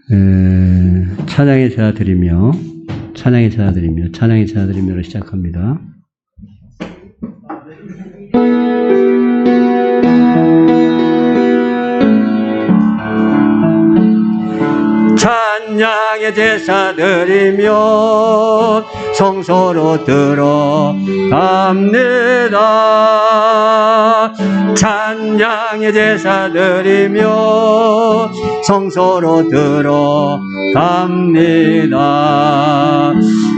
찬양의 제사 드리며로 시작합니다. 찬양의 제사 드리며 성소로 들어갑니다. 찬양의 제사 드리며 성소로 들어갑니다.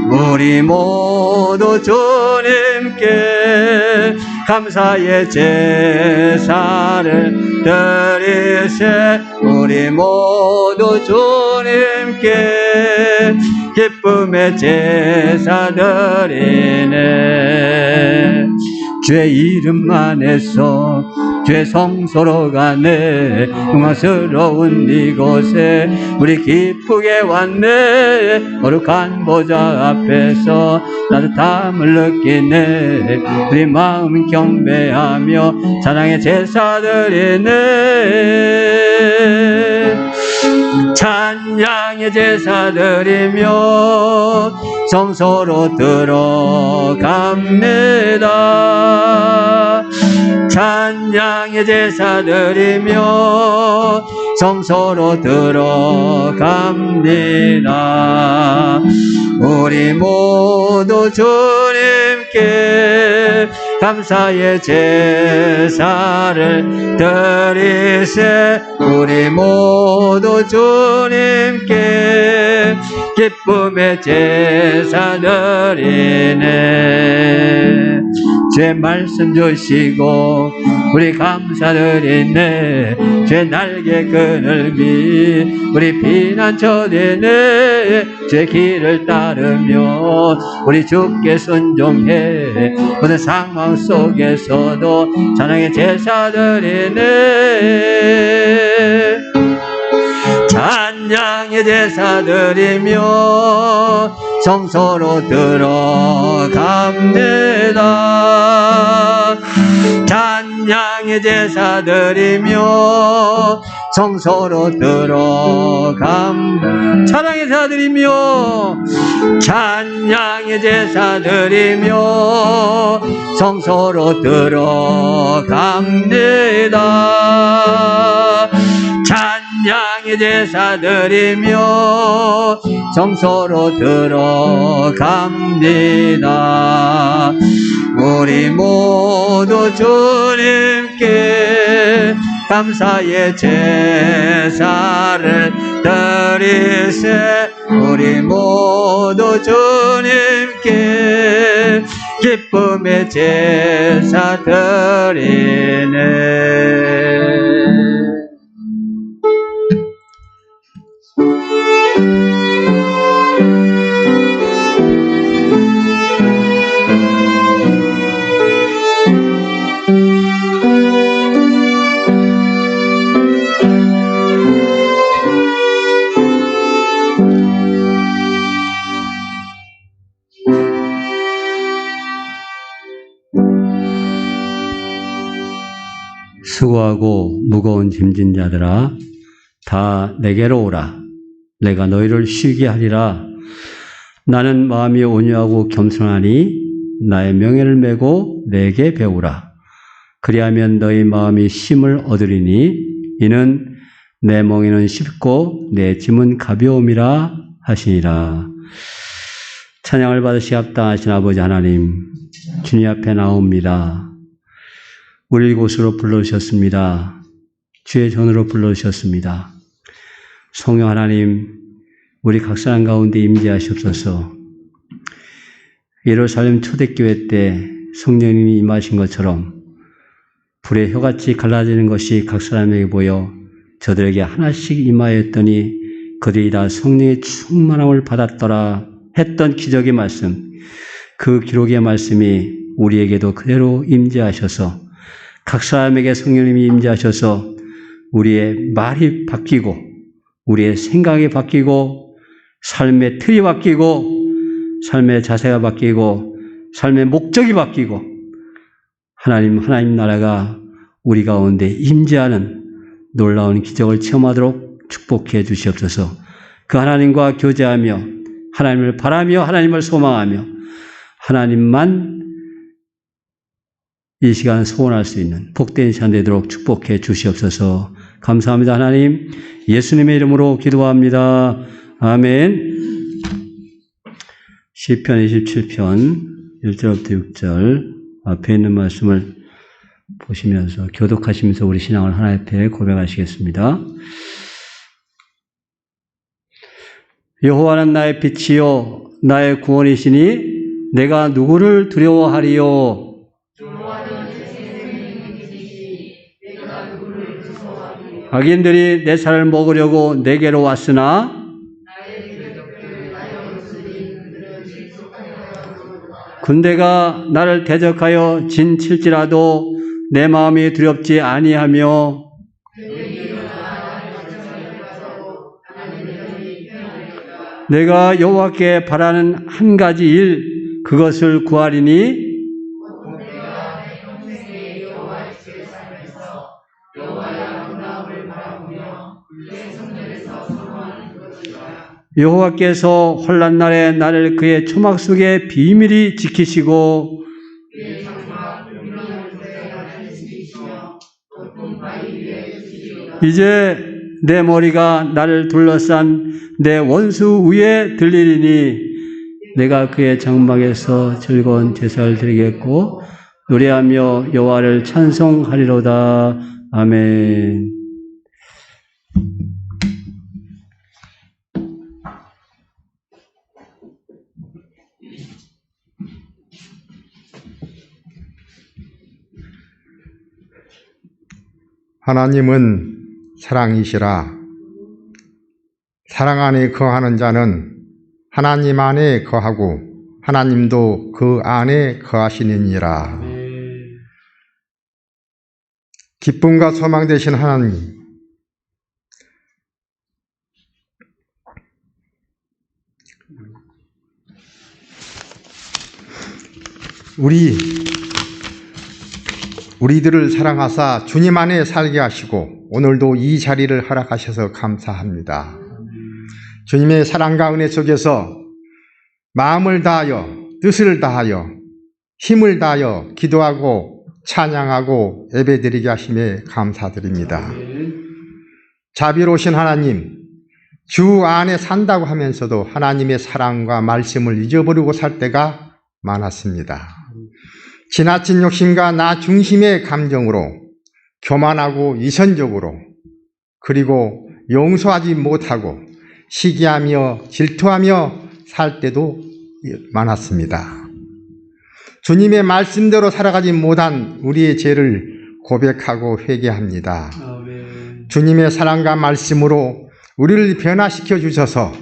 우리 모두 주님께 감사의 제사를 드리세. 우리 모두 주님께 기쁨의 제사 드리네. 주의 이름만 해서 주의 성소로 가네. 영광스러운 이곳에 우리 기쁘게 왔네. 거룩한 보좌 앞에서 따뜻함을 느끼네. 우리 마음 경배하며 찬양의 제사 드리네. 찬양의 제사 드리며 성소로 들어갑니다. 찬양의 제사 드리며 성소로 들어갑니다. 우리 모두 주님께 감사의 제사를 드리세. 우리 모두 주님께 기쁨의 제사 드리네. 주의 말씀 주시고 우리 감사드리네. 주의 날개 그늘미 우리 피난처 되네. 주의 길을 따르며 우리 주께 순종해. 모든 상황 속에서도 찬양의 제사 드리네. 찬양의 제사 드리며 성소로 들어갑니다. 찬양의 제사 드리며 성소로 찬양의 제사 드리며 찬양의 제사 드리며 성소로 들어갑니다. 찬양의 제사 드리며 성소로 들어갑니다. 우리 모두 주님께 감사의 제사를 드리세. 우리 모두 주님께 기쁨의 제사 드리네. 수고하고 무거운 짐진 자들아 다 내게로 오라. 내가 너희를 쉬게 하리라. 나는 마음이 온유하고 겸손하니 나의 명예를 메고 내게 배우라. 그리하면 너희 마음이 쉼을 얻으리니 이는 내 멍에는 쉽고 내 짐은 가벼움이라 하시니라. 찬양을 받으시 합당하신 아버지 하나님, 주님 앞에 나옵니다. 우리 이곳으로 불러주셨습니다. 주의 전으로 불러주셨습니다. 성령 하나님, 우리 각 사람 가운데 임재하시옵소서. 예루살렘 초대교회 때 성령님이 임하신 것처럼 불의 혀같이 갈라지는 것이 각 사람에게 보여 저들에게 하나씩 임하였더니 그들이 다 성령의 충만함을 받았더라 했던 기적의 말씀, 그 기록의 말씀이 우리에게도 그대로 임재하셔서 각 사람에게 성령님이 임재하셔서 우리의 말이 바뀌고 우리의 생각이 바뀌고 삶의 틀이 바뀌고 삶의 자세가 바뀌고 삶의 목적이 바뀌고 하나님 나라가 우리 가운데 임재하는 놀라운 기적을 체험하도록 축복해 주시옵소서. 그 하나님과 교제하며 하나님을 바라며 하나님을 소망하며 하나님만 이 시간 소원할 수 있는 복된 시간 되도록 축복해 주시옵소서. 감사합니다. 하나님, 예수님의 이름으로 기도합니다. 아멘. 시편 27편 1절부터 6절 앞에 있는 말씀을 보시면서 교독하시면서 우리 신앙을 하나님 앞에 고백하시겠습니다. 여호와는 나의 빛이요 나의 구원이시니 내가 누구를 두려워하리요. 악인들이 내 살을 먹으려고 내게로 왔으나 군대가 나를 대적하여 진칠지라도 내 마음이 두렵지 아니하며 내가 여호와께 바라는 한 가지 일 그것을 구하리니 여호와께서 혼란 날에 나를 그의 초막 속에 비밀히 지키시고 이제 내 머리가 나를 둘러싼 내 원수 위에 들리리니 내가 그의 장막에서 즐거운 제사를 드리겠고 노래하며 여호와를 찬송하리로다. 아멘. 하나님은 사랑이시라. 사랑 안에 거하는 자는 하나님 안에 거하고 하나님도 그 안에 거하시느니라. 기쁨과 소망 되신 하나님, 우리들을 사랑하사 주님 안에 살게 하시고 오늘도 이 자리를 허락하셔서 감사합니다. 주님의 사랑과 은혜 속에서 마음을 다하여 뜻을 다하여 힘을 다하여 기도하고 찬양하고 예배드리게 하심에 감사드립니다. 자비로우신 하나님, 주 안에 산다고 하면서도 하나님의 사랑과 말씀을 잊어버리고 살 때가 많았습니다. 지나친 욕심과 나 중심의 감정으로 교만하고 이선적으로 그리고 용서하지 못하고 시기하며 질투하며 살 때도 많았습니다. 주님의 말씀대로 살아가지 못한 우리의 죄를 고백하고 회개합니다. 주님의 사랑과 말씀으로 우리를 변화시켜 주셔서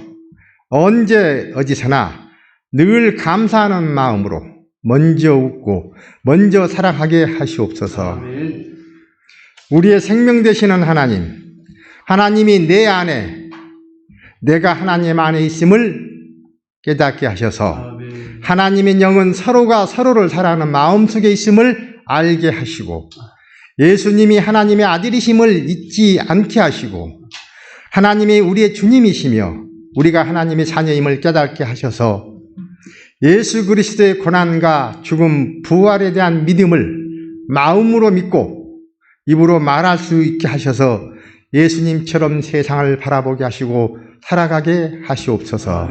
언제 어디서나 늘 감사하는 마음으로 먼저 웃고 먼저 사랑하게 하시옵소서. 우리의 생명 되시는 하나님, 하나님이 내 안에 내가 하나님 안에 있음을 깨닫게 하셔서 하나님의 영은 서로가 서로를 사랑하는 마음속에 있음을 알게 하시고 예수님이 하나님의 아들이심을 잊지 않게 하시고 하나님이 우리의 주님이시며 우리가 하나님의 자녀임을 깨닫게 하셔서 예수 그리스도의 고난과 죽음, 부활에 대한 믿음을 마음으로 믿고 입으로 말할 수 있게 하셔서 예수님처럼 세상을 바라보게 하시고 살아가게 하시옵소서.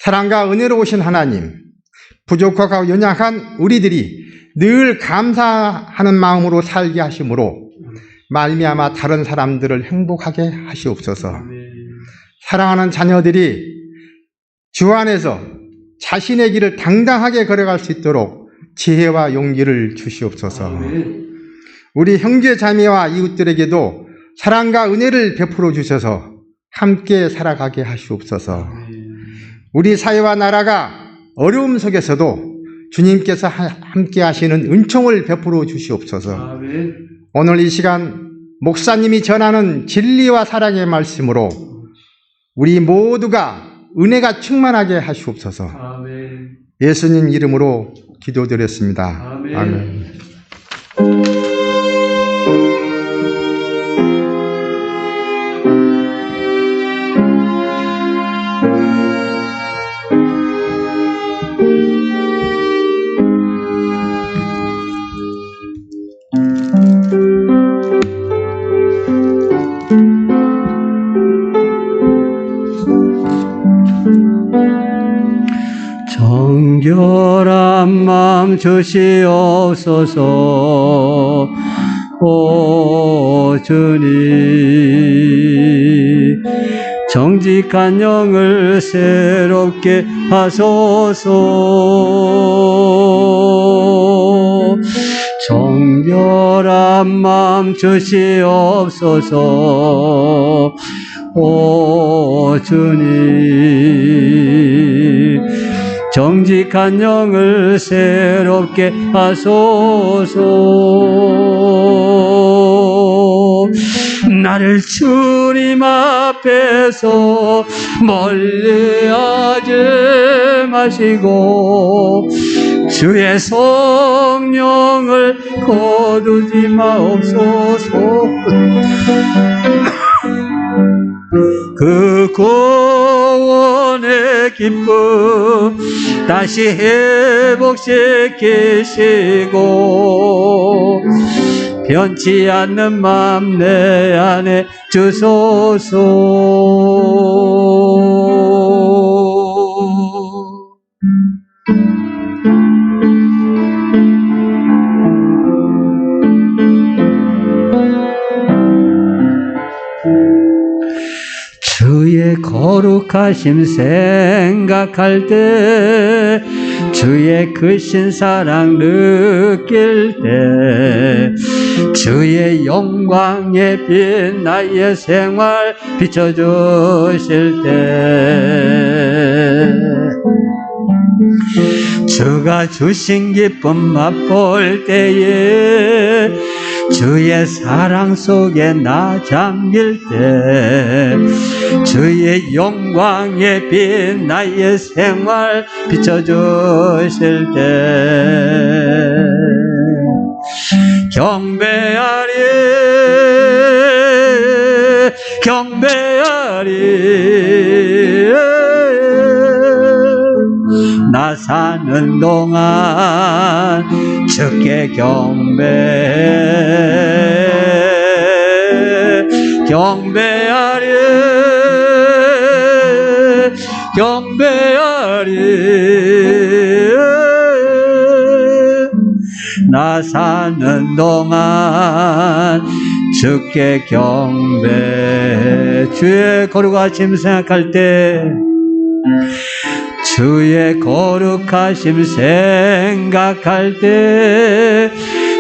사랑과 은혜로우신 하나님, 부족하고 연약한 우리들이 늘 감사하는 마음으로 살게 하심으로 말미암아 다른 사람들을 행복하게 하시옵소서. 사랑하는 자녀들이 주 안에서 자신의 길을 당당하게 걸어갈 수 있도록 지혜와 용기를 주시옵소서. 우리 형제 자매와 이웃들에게도 사랑과 은혜를 베풀어 주셔서 함께 살아가게 하시옵소서. 우리 사회와 나라가 어려움 속에서도 주님께서 함께 하시는 은총을 베풀어 주시옵소서. 오늘 이 시간 목사님이 전하는 진리와 사랑의 말씀으로 우리 모두가 은혜가 충만하게 하시옵소서. 예수님 이름으로 기도드렸습니다. 아멘. 맘 주시옵소서. 오 주님, 정직한 영을 새롭게 하소서. 정결한 마음 주시옵소서. 오 주님, 정직한 영을 새롭게 하소서. 나를 주님 앞에서 멀리하지 마시고 주의 성령을 거두지 마옵소서. 그 구원의 기쁨 다시 회복시키시고 변치 않는 맘 내 안에 주소서. 주의 거룩하심 생각할 때, 주의 크신 사랑 느낄 때, 주의 영광의 빛 나의 생활 비춰주실 때, 주가 주신 기쁨 맛볼 때에 주의 사랑 속에 나 잠길 때, 주의 영광의 빛 나의 생활 비춰주실 때, 경배하리 경배하리. 나 사는 동안 주께 경배하리 경배하리. 나 사는 동안 주께 경배. 주의 거룩하심 생각할 때, 주의 거룩하심 생각할 때,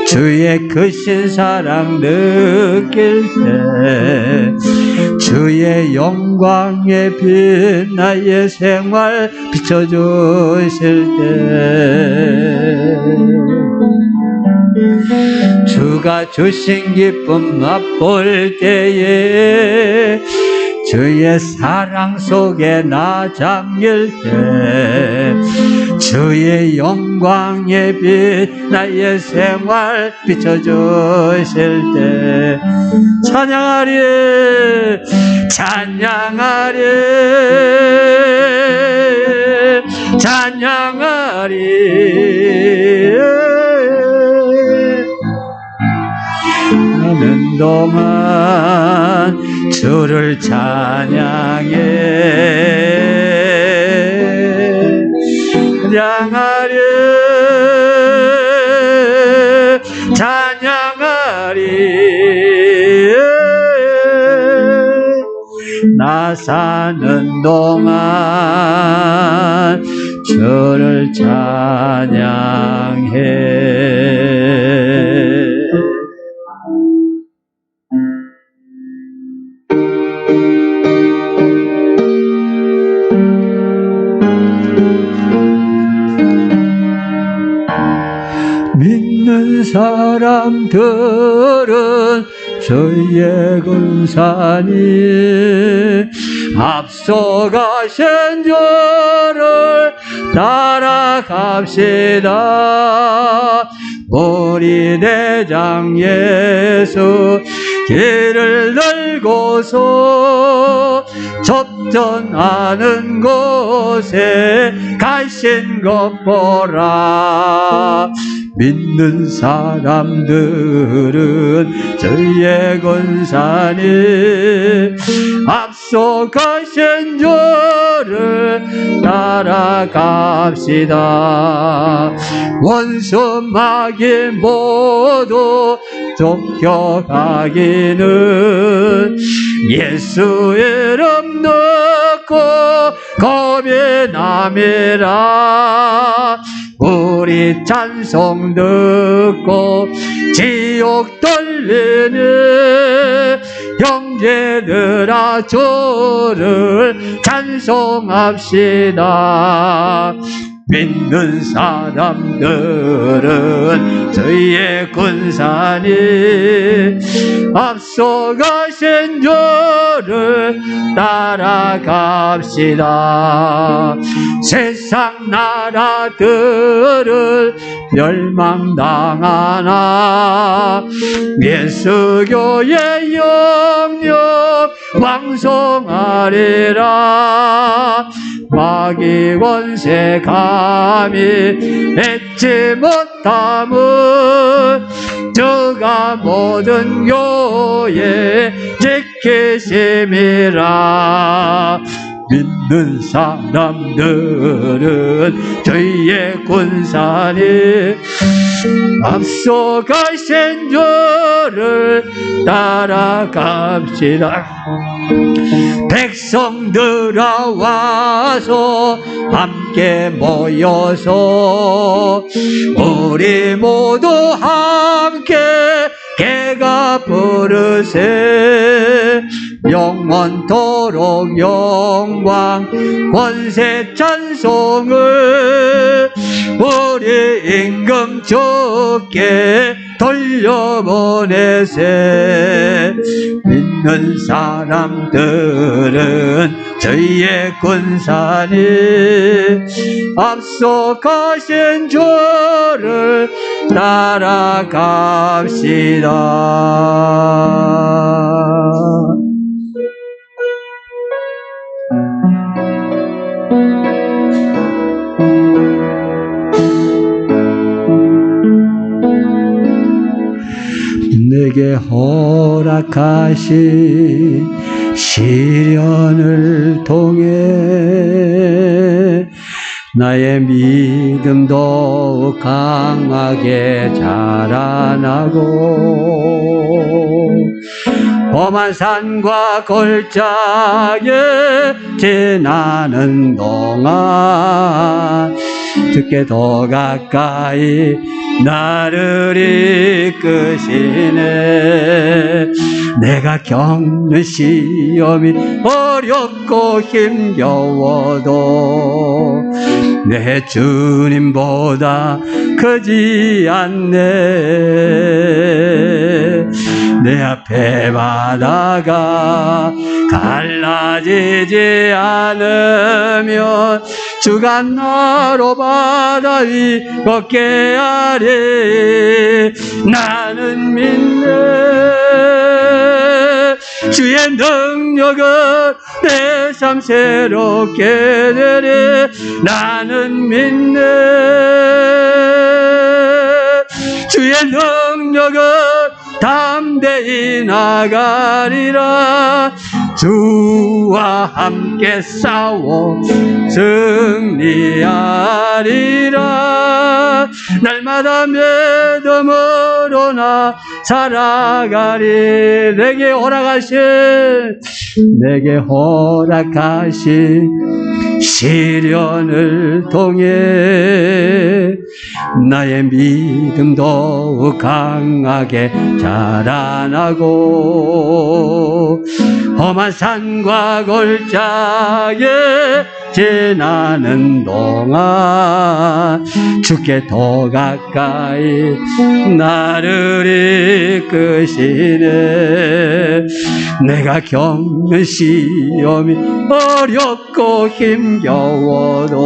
주의 크신 사랑 느낄 때, 주의 영광의 빛 나의 생활 비춰주실 때, 주가 주신 기쁨 맛볼 때에 주의 사랑 속에 나 잠길 때, 주의 영광의 빛 나의 생활 비춰주실 때, 찬양하리 찬양하리 찬양하리. 하는 동안 주를 찬양해 찬양하리 찬양하리. 나 사는 동안 주를 찬양해. 믿는 사람들은 주의 군사니 앞서가신 주를 따라갑시다. 우리 대장 예수 길을 들고서 접전하는 곳에 가신 것 보라. 믿는 사람들은 저희의 권사님 앞서가신 주를 따라갑시다. 원수 마귀 모두 쫓겨가기는 예수 이름 넣고 고민함이라. 우리 찬송 듣고 지옥 돌리는 형제들아 주를 찬송합시다. 믿는 사람들은 저희의 군사님 앞서가신 주를 따라갑시다. 세상 나라들을 멸망당하나 예수교의 영영 왕성하리라. 마귀 권세 감히 잊지 못함은 저가 모든 교회 지키심이라. 믿는 사람들은 저희의 군사님 앞서가신 주를 따라갑시다. 백성들아 와서 함께 모여서 우리 모두 함께 개가 부르세. 영원토록 영광 권세 찬송을 우리 임금 주께 돌려보내세. 믿는 사람들은 저희의 군사님 앞서가신 주를 따라갑시다. 내게 허락하신 시련을 통해 나의 믿음도 강하게 자라나고 험한 산과 골짜기에 지나는 동안 주께 더 가까이 나를 이끄시네. 내가 겪는 시험이 어렵고 힘겨워도 내 주님보다 크지 않네. 내 앞에 바다가 갈라지지 않으면 주가 나로 바다 위 걷게 하리. 나는 믿네. 주의 능력은 내 삶 새롭게 되리. 나는 믿네. 주의 능력은 담대히 나가리라. 주와 함께 싸워 승리하리라. 날마다 믿음으로 나 살아가리. 내게 허락하신 시련을 통해 나의 믿음도 강하게 자라나고 험한 산과 골짜기에 지나는 동안 주께 더 가까이 나를 이끄시네. 내가 겪는 시험이 어렵고 힘겨워도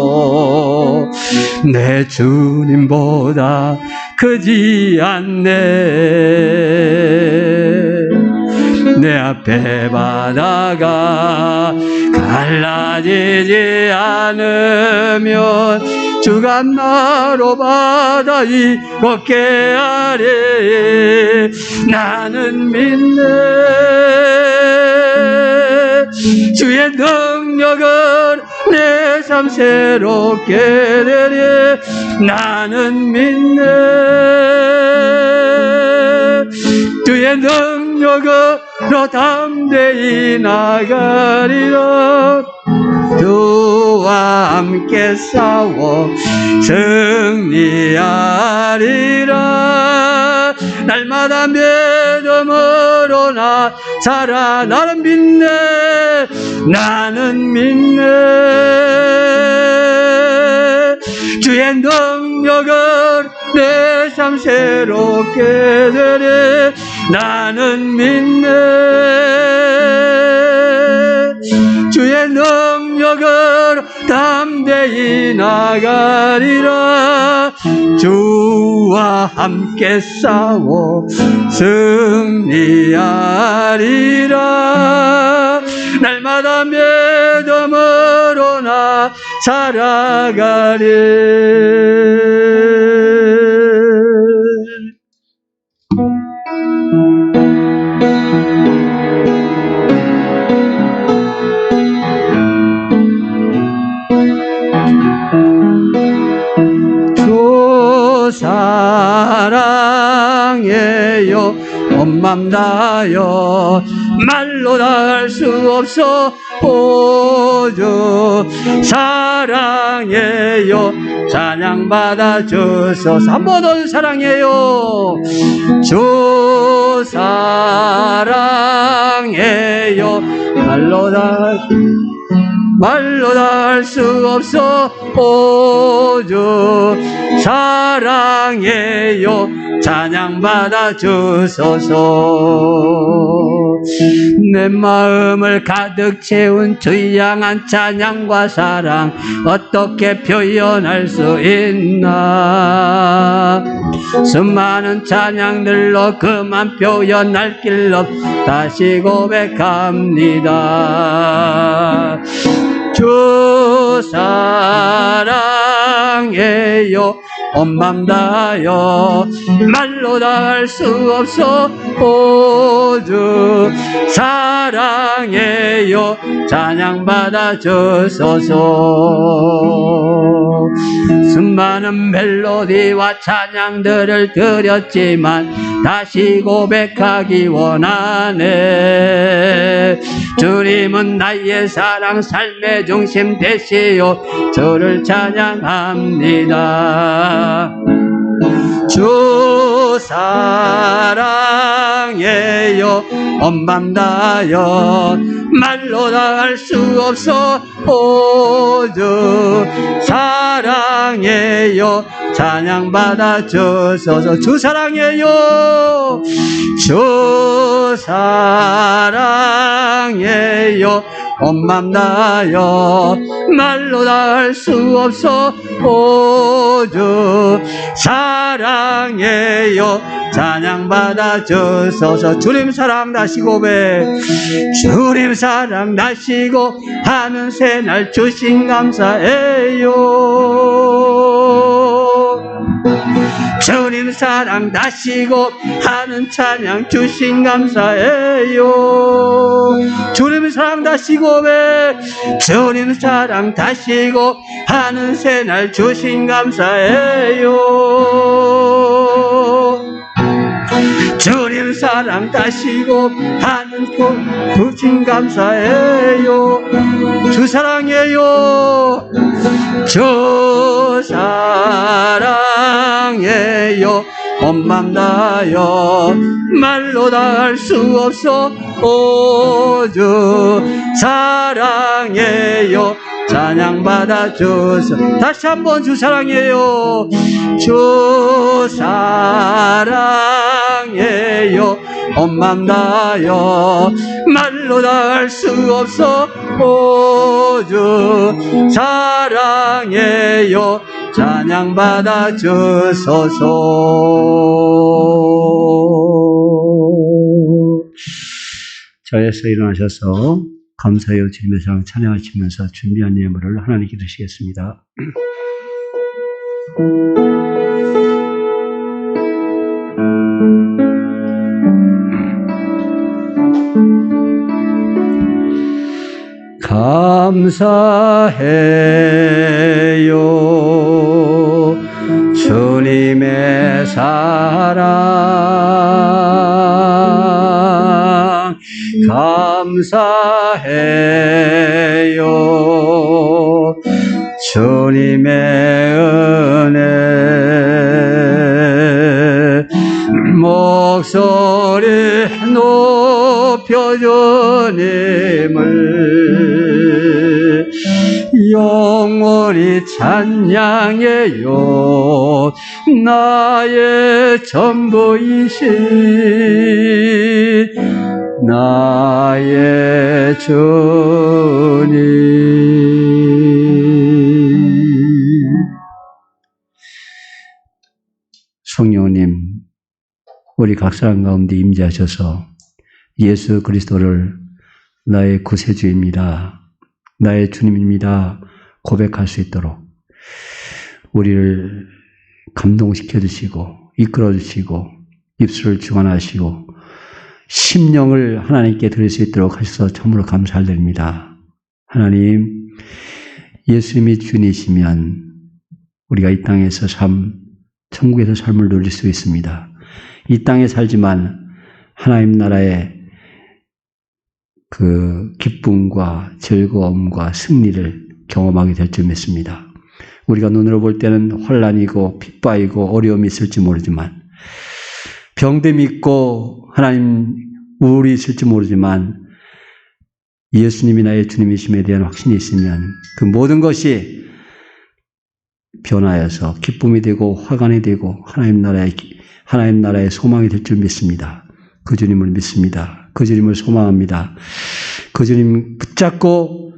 내 주님보다 크지 않네. 내 앞에 바다가 갈라지지 않으면 주간 나로 바다이 걷게 하리. 나는 믿네 주의 능력은 내 삶 새롭게 되리. 나는 믿네 주의 능력으로 담대히 나가리라. 주와 함께 싸워 승리하리라. 날마다 믿음으로 나 살아. 나는 믿네 나는 믿네 주의 능력을 내 삶 새롭게 되리. 나는 믿네 주의 능력을 담대히 나가리라. 주와 함께 싸워 승리하리라. 날마다 믿음으로 나 살아가리. 주 사랑해요 온 맘 다여 말로 다 할 수 없어. 오주 사랑해요 찬양 받아 주소서. 한 번 더 사랑해요. 주 사랑해요 말로 다 할 수 없어. 오주 사랑해요 찬양 받아 주소서. 내 마음을 가득 채운 주의 향한 찬양과 사랑 어떻게 표현할 수 있나. 수많은 찬양들로 그만 표현할 길 없. 다시 고백합니다. 주 사랑해요 온 맘 다여 말로 다 할 수 없어. 오주 사랑해요 찬양 받아 주소서. 수많은 멜로디와 찬양들을 드렸지만 다시 고백하기 원하네. 주님은 나의 사랑 삶의 중심 되시오. 주를 찬양합니다. 주 사랑해요 온 맘 다여 말로 다 할 수 없어. 오주 사랑해요 찬양 받아 주소서. 주 사랑해요 주 사랑해요 온 맘 다여 말로 다 할 수 없어. 오주 사랑해요 찬양 받아 주소서. 주님 사랑 다시 고백. 주님 사랑 다시고 하는 새날 주신 감사해요. 주님 사랑 다시고 하는 찬양 주신 감사해요. 주님 사랑 다시 고백. 주님 사랑 다시고 하는 새날 주신 감사해요. 주님 사랑 다시고 하는 주신 감사해요. 주 사랑해요 주 사랑해요 온 맘 다여 말로 다 할 수 없어. 오주 사랑해요 찬양 받아 주소. 다시 한번 주 사랑해요 주 사랑해요 온 맘 다여 말로 다 할 수 없어. 오주 사랑해요 찬양 받아 주소서. 자리에서 일어나셔서 감사하여 주님의 사랑 찬양하시면서 준비한 예물을 하나님께 드리겠습니다. 감사해요 주님의 사랑 감사해요 주님의 은혜 목소리 높여 주님을 영원히 찬양해요 나의 전부이신 나의 주님. 성령님, 우리 각 사람 가운데 임재하셔서 예수 그리스도를 나의 구세주입니다. 나의 주님입니다. 고백할 수 있도록 우리를 감동시켜 주시고 이끌어 주시고 입술을 주관하시고 심령을 하나님께 드릴 수 있도록 하셔서 참으로 감사드립니다. 하나님, 예수님이 주님이시면 우리가 이 땅에서 천국에서 삶을 누릴 수 있습니다. 이 땅에 살지만 하나님 나라의 그 기쁨과 즐거움과 승리를 경험하게 될 줄 믿습니다. 우리가 눈으로 볼 때는 환난이고 핍박이고 어려움이 있을지 모르지만 병듦이 있고 하나님 우울이 있을지 모르지만 예수님이 나의 주님이심에 대한 확신이 있으면 그 모든 것이 변하여서 기쁨이 되고 화관이 되고 하나님 나라의 소망이 될 줄 믿습니다. 그 주님을 믿습니다. 그 주님을 소망합니다. 그 주님 붙잡고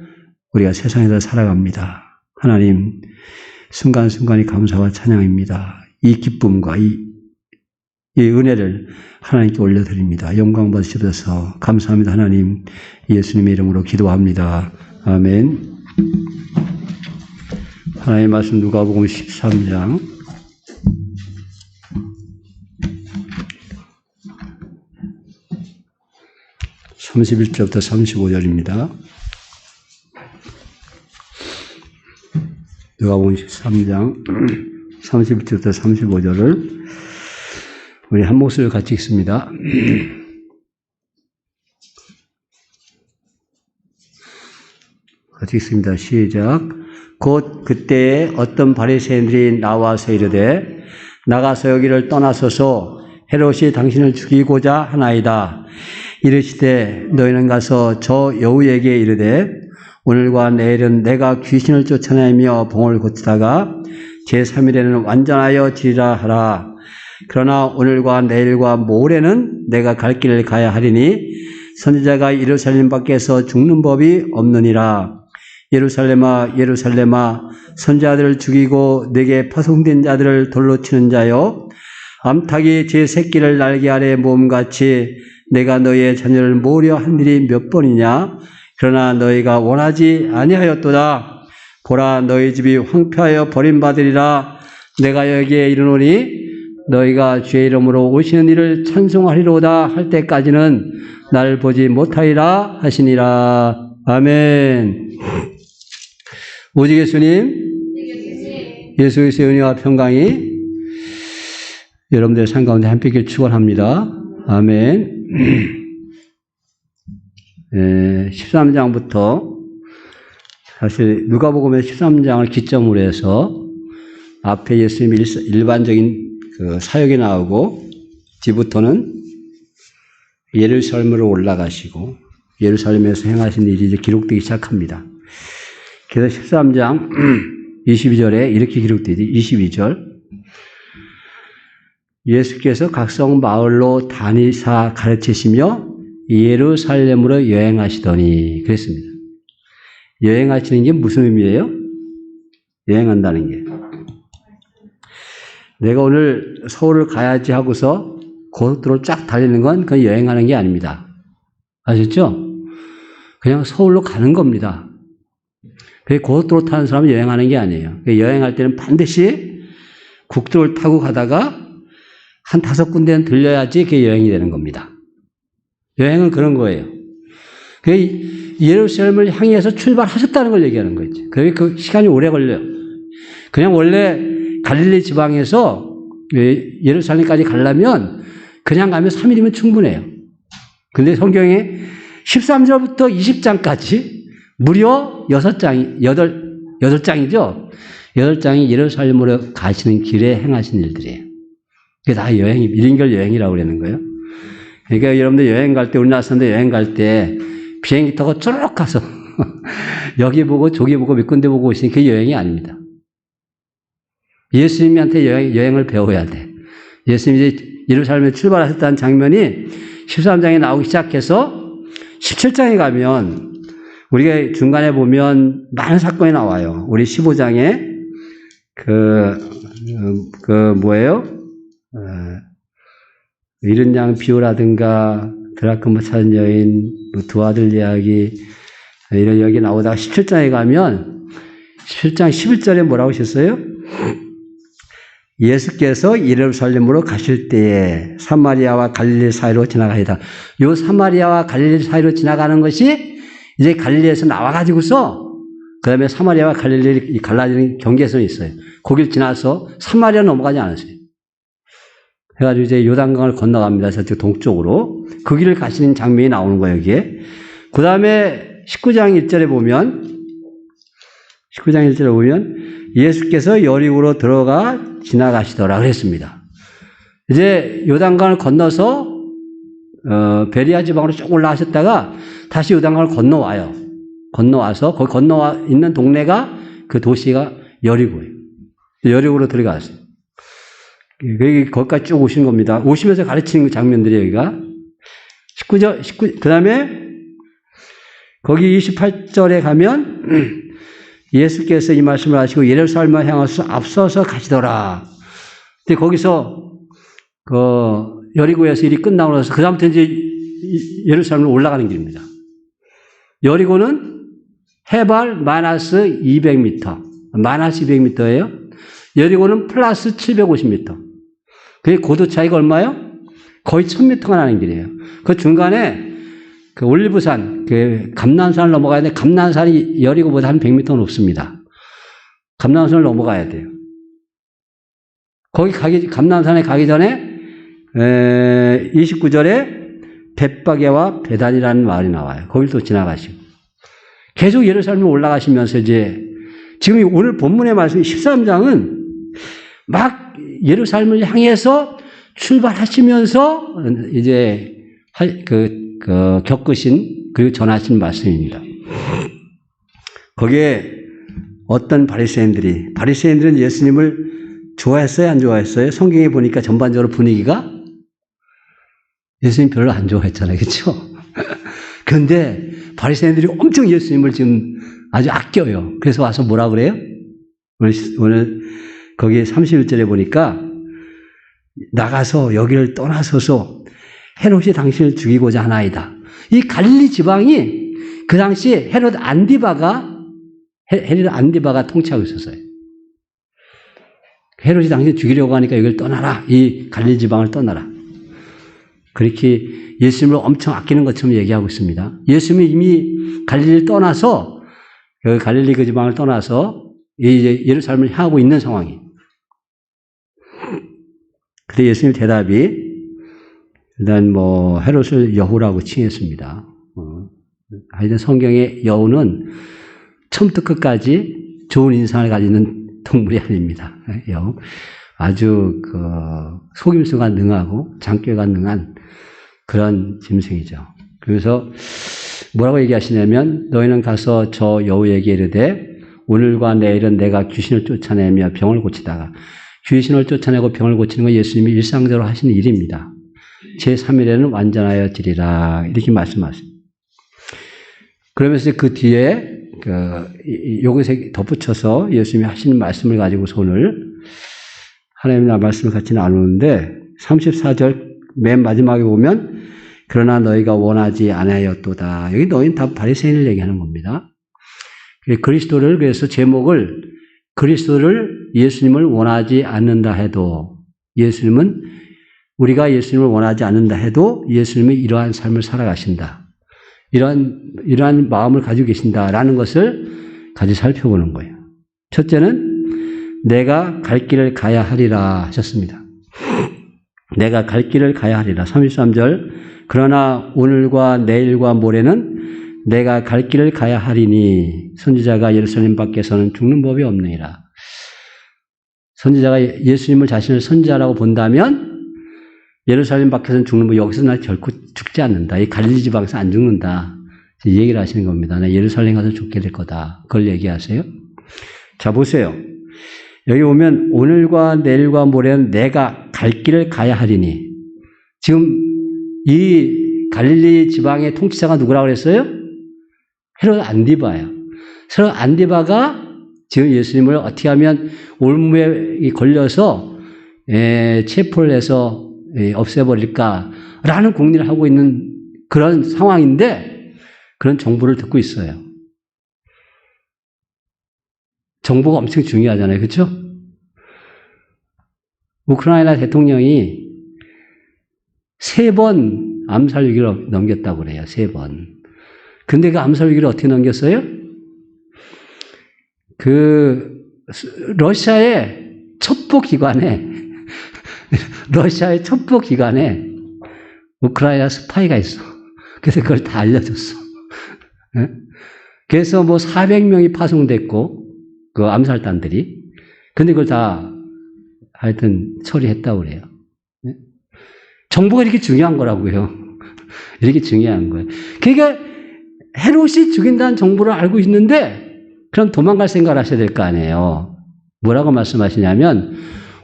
우리가 세상에서 살아갑니다. 하나님, 순간순간이 감사와 찬양입니다. 이 기쁨과 이 은혜를 하나님께 올려드립니다. 영광 받으시옵소서. 감사합니다. 하나님, 예수님의 이름으로 기도합니다. 아멘. 하나님의 말씀 누가복음 13장 31절부터 35절입니다. 누가복음 13장 31절부터 35절을 우리 한 목소리로 같이 읽습니다. 같이 읽습니다. 시작. 곧 그때에 어떤 바리새인들이 나와서 이르되 나가서 여기를 떠나소서 헤롯이 당신을 죽이고자 하나이다. 이르시되 너희는 가서 저 여우에게 이르되 오늘과 내일은 내가 귀신을 쫓아내며 병을 고치다가 제3일에는 완전하여 지리라 하라. 그러나 오늘과 내일과 모레는 내가 갈 길을 가야 하리니 선지자가 예루살렘 밖에서 죽는 법이 없느니라. 예루살렘아 예루살렘아 선지자들을 죽이고 내게 파송된 자들을 돌로 치는 자여 암탉이 제 새끼를 날개 아래 모음같이 내가 너희의 자녀를 모으려 한 일이 몇 번이냐. 그러나 너희가 원하지 아니하였도다. 보라 너희 집이 황폐하여 버림받으리라. 내가 여기에 이르노니 너희가 주의 이름으로 오시는 이를 찬송하리로다 할 때까지는 나를 보지 못하리라 하시니라. 아멘. 오직 예수님, 예수 그리스도의 은혜와 평강이 여러분들의 삶 가운데 함께 있길 축원합니다. 아멘. 13장부터 사실 누가복음의 13장을 기점으로 해서 앞에 예수님의 일반적인 그 사역이 나오고 뒤부터는 예루살렘으로 올라가시고 예루살렘에서 행하신 일이 이제 기록되기 시작합니다. 그래서 13장 22절에 이렇게 기록되지. 22절 예수께서 각성 마을로 다니사 가르치시며 예루살렘으로 여행하시더니 그랬습니다. 여행하시는 게 무슨 의미예요? 여행한다는 게. 내가 오늘 서울을 가야지 하고서 고속도로를 쫙 달리는 건 그건 여행하는 게 아닙니다. 아셨죠? 그냥 서울로 가는 겁니다. 그 고속도로 타는 사람은 여행하는 게 아니에요. 여행할 때는 반드시 국도를 타고 가다가 한 5군데는 들려야지 그게 여행이 되는 겁니다. 여행은 그런 거예요. 예루살렘을 향해서 출발하셨다는 걸 얘기하는 거지. 그 시간이 오래 걸려요. 그냥 원래 갈릴리 지방에서 예루살렘까지 가려면 그냥 가면 3일이면 충분해요. 근데 성경에 13절부터 20장까지 무려 8장이죠. 8장이 예루살렘으로 가시는 길에 행하신 일들이에요. 그게 다 여행이, 1인결 여행이라고 그러는 거예요. 그러니까 여러분들 여행 갈 때, 우리나라 사람들 여행 갈 때 비행기 타고 쭉 가서 여기 보고 저기 보고 몇 군데 보고 오시는 그게 여행이 아닙니다. 예수님한테 여행을 배워야 돼. 예수님이 이제 예루살렘에 출발하셨다는 장면이 13장에 나오기 시작해서 17장에 가면 우리가 중간에 보면 많은 사건이 나와요. 우리 15장에 잃은 양 비유라든가 드라크마 찾은 여인, 두 아들 이야기 이런 이야기 나오다가 17장에 가면 17장 11절에 뭐라고 하셨어요? 예수께서 예루살렘으로 가실 때에 사마리아와 갈릴리 사이로 지나가시다. 요 사마리아와 갈릴리 사이로 지나가는 것이 이제 갈릴리에서 나와가지고서 그 다음에 사마리아와 갈릴리 갈라지는 경계선이 있어요. 거길 지나서 사마리아 넘어가지 않았어요. 해가지고 이제 요단강을 건너갑니다. 저쪽 동쪽으로. 그 길을 가시는 장면이 나오는 거예요, 여기에. 그 다음에 19장 1절에 보면 예수께서 여리고로 들어가 지나가시더라 그랬습니다. 이제 요단강을 건너서 베리아 지방으로 쭉 올라가셨다가 다시 요단강을 건너와요. 건너와서 거기 건너와 있는 동네가 그 도시가 여리고예요. 여리고로 들어갔어요. 거기까지 쭉 오신 겁니다. 오시면서 가르치는 장면들이 여기가 19절, 그 다음에 거기 28절에 가면 예수께서 이 말씀을 하시고 예루살렘을 향해서 앞서서 가시더라. 근데 거기서 여리고에서 일이 끝나고 나서 그다음부터 이제 예루살렘으로 올라가는 길입니다. 여리고는 해발 마이너스 200m, 마이너스 200m예요. 여리고는 플러스 750m. 그게 고도 차이가 얼마요? 거의 1000m가 나는 길이에요. 그 중간에 그 올리브산, 그 감난산을 넘어가야 돼. 감난산이 여리고보다 한 100m 높습니다. 감난산을 넘어가야 돼요. 감난산에 가기 전에 29절에 벳바게와 베단이라는 마을이 나와요. 거길 또 지나가시고 계속 예루살렘으로 올라가시면서 이제 지금 오늘 본문의 말씀 13장은 막 예루살렘을 향해서 출발하시면서 이제 겪으신 그리고 전하신 말씀입니다. 거기에 어떤 바리새인들은 예수님을 좋아했어요, 안 좋아했어요? 성경에 보니까 전반적으로 분위기가 예수님 별로 안 좋아했잖아요, 그렇죠? 그런데 바리새인들이 엄청 예수님을 지금 아주 아껴요. 그래서 와서 뭐라 그래요? 오늘 거기 31절에 보니까 나가서 여기를 떠나서서 헤롯이 당신을 죽이고자 하나이다. 이 갈릴리 지방이 그 당시에 헤롯 안디바가 통치하고 있었어요. 헤롯이 당신을 죽이려고 하니까 여기를 떠나라. 이 갈릴리 지방을 떠나라. 그렇게 예수님을 엄청 아끼는 것처럼 얘기하고 있습니다. 예수님이 이미 갈릴리를 떠나서 갈릴리 그 지방을 떠나서 이제 예루살렘을 향하고 있는 상황이에요. 그때 예수님 대답이 일단 헤롯을 여우라고 칭했습니다. 하여튼 성경의 여우는 처음부터 끝까지 좋은 인상을 가지는 동물이 아닙니다. 여우. 아주 속임수가 능하고 장꾀가 능한 그런 짐승이죠. 그래서 뭐라고 얘기하시냐면 너희는 가서 저 여우에게 이르되 오늘과 내일은 내가 귀신을 쫓아내며 병을 고치다가 귀신을 쫓아내고 병을 고치는 건 예수님이 일상적으로 하시는 일입니다. 제3일에는 완전하여 지리라 이렇게 말씀하십니다. 그러면서 그 뒤에 요것에 덧붙여서 예수님이 하시는 말씀을 가지고서 오늘 하나님의 말씀을 같이 나누는데 34절 맨 마지막에 보면 그러나 너희가 원하지 아니하였도다. 여기 너희는 다 바리새인을 얘기하는 겁니다. 그리스도를 그래서 제목을 그리스도를 예수님을 원하지 않는다 해도 예수님은 우리가 예수님을 원하지 않는다 해도 예수님이 이러한 삶을 살아가신다. 이러한 마음을 가지고 계신다라는 것을 같이 살펴보는 거예요. 첫째는 내가 갈 길을 가야 하리라 하셨습니다. 내가 갈 길을 가야 하리라. 33절 그러나 오늘과 내일과 모레는 내가 갈 길을 가야 하리니 선지자가 예루살렘 밖에서는 죽는 법이 없느니라. 선지자가 예수님을 자신을 선지자라고 본다면 예루살렘 밖에서는 죽는 법, 여기서 나 결코 죽지 않는다. 이 갈릴리 지방에서 안 죽는다. 이 얘기를 하시는 겁니다. 나 예루살렘 가서 죽게 될 거다. 그걸 얘기하세요. 자, 보세요. 여기 보면 오늘과 내일과 모레는 내가 갈 길을 가야 하리니. 지금 이 갈릴리 지방의 통치자가 누구라고 그랬어요? 헤롯 안디바예요. 헤롯 안디바가 지금 예수님을 어떻게 하면 올무에 걸려서 체포를 해서 없애버릴까라는 궁리를 하고 있는 그런 상황인데 그런 정보를 듣고 있어요. 정보가 엄청 중요하잖아요. 그렇죠? 우크라이나 대통령이 3번 암살 위기를 넘겼다고 그래요. 3번. 근데 그 암살 위기를 어떻게 넘겼어요? 러시아의 첩보 기관에 우크라이나 스파이가 있어. 그래서 그걸 다 알려줬어. 그래서 400명이 파송됐고, 그 암살단들이. 근데 그걸 다 하여튼 처리했다고 그래요. 정보가 이렇게 중요한 거라고요. 이렇게 중요한 거예요. 그러니까 헤롯이 죽인다는 정보를 알고 있는데, 그럼 도망갈 생각을 하셔야 될 거 아니에요. 뭐라고 말씀하시냐면,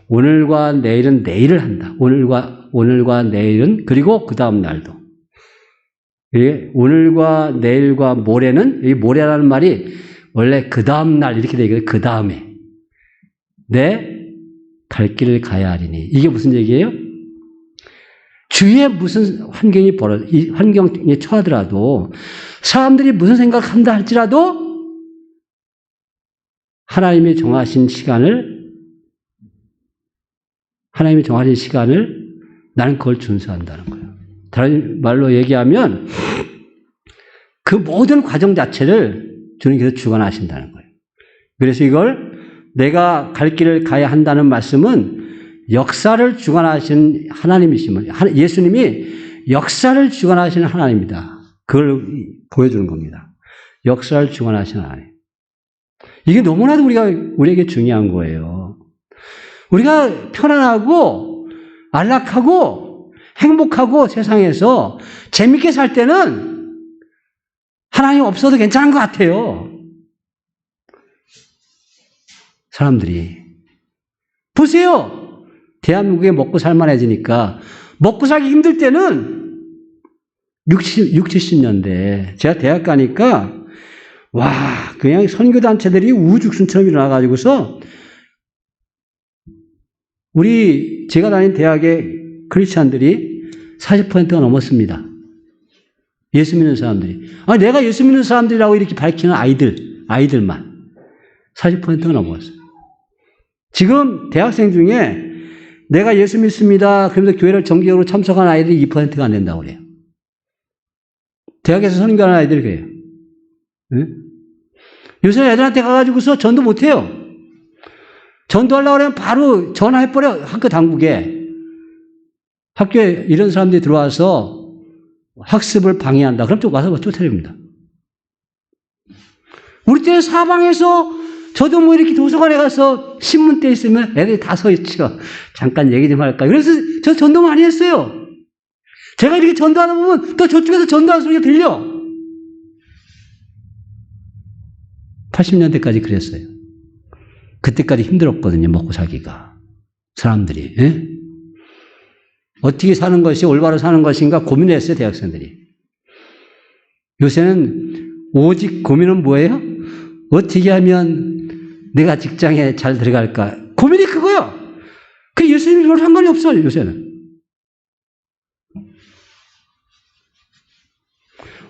오늘과 내일은 내일을 한다. 오늘과 내일은, 그리고 그 다음 날도. 오늘과 내일과 모레는, 이 모레라는 말이 원래 그 다음 날 이렇게 되거든요. 그 다음에. 내 갈 길을 가야 하리니. 이게 무슨 얘기예요? 주위에 무슨 이 환경에 처하더라도, 사람들이 무슨 생각한다 할지라도, 하나님이 정하신 시간을 나는 그걸 준수한다는 거예요. 다른 말로 얘기하면 그 모든 과정 자체를 주님께서 주관하신다는 거예요. 그래서 이걸 내가 갈 길을 가야 한다는 말씀은 역사를 주관하신 하나님이시면 예수님이 역사를 주관하시는 하나님이다. 그걸 보여주는 겁니다. 역사를 주관하시는 하나님. 이게 너무나도 우리에게 중요한 거예요. 우리가 편안하고 안락하고 행복하고 세상에서 재밌게 살 때는 하나님 없어도 괜찮은 것 같아요. 사람들이. 보세요. 대한민국에 먹고 살만해지니까 먹고 살기 힘들 때는 70년대 제가 대학 가니까 와, 그냥 선교단체들이 우후죽순처럼 일어나가지고서 제가 다닌 대학의 크리스찬들이 40%가 넘었습니다. 예수 믿는 사람들이. 내가 예수 믿는 사람들이라고 이렇게 밝히는 아이들만 40%가 넘었어요. 지금 대학생 중에 내가 예수 믿습니다. 그러면서 교회를 정기적으로 참석한 아이들이 2%가 안 된다고 그래요. 대학에서 선교하는 아이들이 그래요. 응? 요새 애들한테 가가지고서 전도 못해요. 전도하려고 그러면 바로 전화해버려. 학교 당국에. 학교에 이런 사람들이 들어와서 학습을 방해한다. 그럼 좀 와서 쫓아냅니다. 우리 때는 사방에서 저도 이렇게 도서관에 가서 신문대 있으면 애들이 다 서 있죠. 잠깐 얘기 좀 할까. 그래서 저 전도 많이 했어요. 제가 이렇게 전도하다 보면 또 저쪽에서 전도하는 소리가 들려. 80년대까지 그랬어요. 그때까지 힘들었거든요. 먹고 살기가. 사람들이. 예? 어떻게 사는 것이 올바로 사는 것인가 고민했어요. 대학생들이. 요새는 오직 고민은 뭐예요? 어떻게 하면 내가 직장에 잘 들어갈까? 고민이 그거요. 그 예수님이 별로 상관이 없어요. 요새는.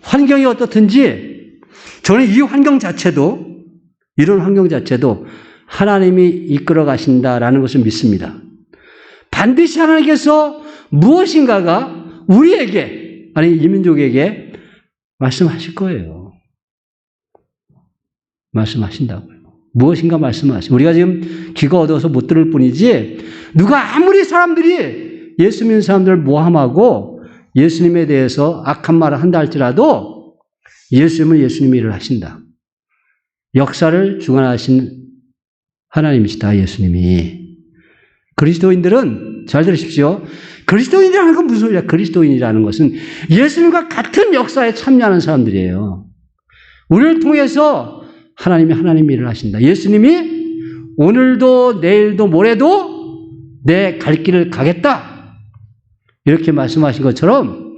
환경이 어떻든지 저는 이 환경 자체도, 이런 환경 자체도 하나님이 이끌어 가신다라는 것을 믿습니다. 반드시 하나님께서 무엇인가가 우리에게, 아니 이민족에게 말씀하실 거예요. 말씀하신다고요. 무엇인가 말씀하시고, 우리가 지금 귀가 어두워서 못 들을 뿐이지, 누가 아무리 사람들이 예수 믿는 사람들을 모함하고 예수님에 대해서 악한 말을 한다 할지라도 예수님은 예수님이 일을 하신다. 역사를 주관하신 하나님이시다, 예수님이. 그리스도인들은, 잘 들으십시오. 그리스도인이라는 건 무슨 소리야? 그리스도인이라는 것은 예수님과 같은 역사에 참여하는 사람들이에요. 우리를 통해서 하나님이 하나님 일을 하신다. 예수님이 오늘도 내일도 모레도 내 갈 길을 가겠다. 이렇게 말씀하신 것처럼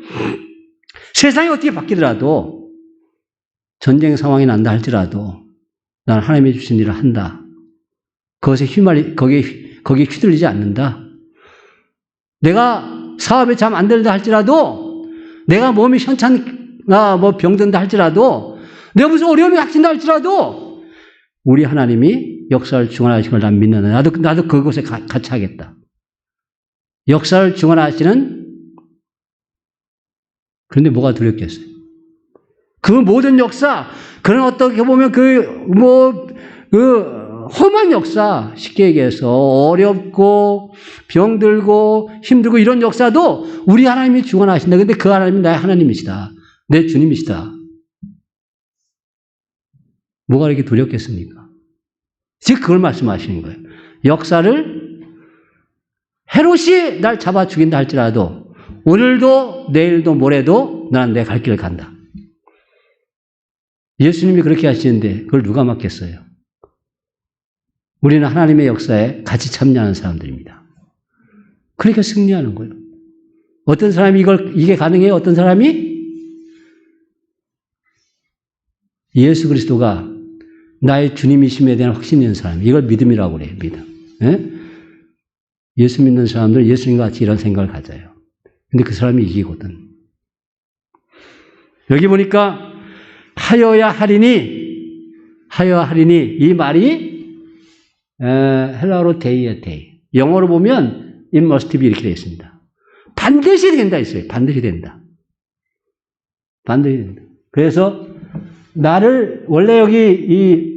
세상이 어떻게 바뀌더라도, 전쟁 상황이 난다 할지라도 난 하나님이 주신 일을 한다. 그것에 거기에 휘둘리지 않는다. 내가 사업에 참 안 된다 할지라도, 내가 몸이 현찮나 뭐 병든다 할지라도, 내가 무슨 어려움이 닥친다 할지라도 우리 하나님이 역사를 주관하시는 걸 난 믿는다. 나도 그곳에 같이 하겠다. 역사를 주관하시는, 그런데 뭐가 두렵겠어요? 그 모든 역사, 그런 어떻게 보면 험한 역사, 쉽게 얘기해서 어렵고 병들고 힘들고 이런 역사도 우리 하나님이 주관하신다. 근데 그 하나님이 나의 하나님이시다. 내 주님이시다. 뭐가 이렇게 두렵겠습니까? 즉 그걸 말씀하시는 거예요. 역사를 헤롯이 날 잡아 죽인다 할지라도 오늘도 내일도 모레도 나는 내 갈 길을 간다. 예수님이 그렇게 하시는데 그걸 누가 막겠어요? 우리는 하나님의 역사에 같이 참여하는 사람들입니다. 그러니까 승리하는 거예요. 어떤 사람이 이게 가능해요? 어떤 사람이? 예수 그리스도가 나의 주님이심에 대한 확신이 있는 사람. 이걸 믿음이라고 그래요. 믿음. 예? 예수 믿는 사람들 예수님과 같이 이런 생각을 가져요. 근데 그 사람이 이기거든. 여기 보니까 하여야 하리니 이 말이 헬라어로 데이에 데이. 영어로 보면 it must be 이렇게 되어 있습니다. 반드시 된다 있어요. 반드시 된다. 반드시 된다. 그래서 나를 원래 여기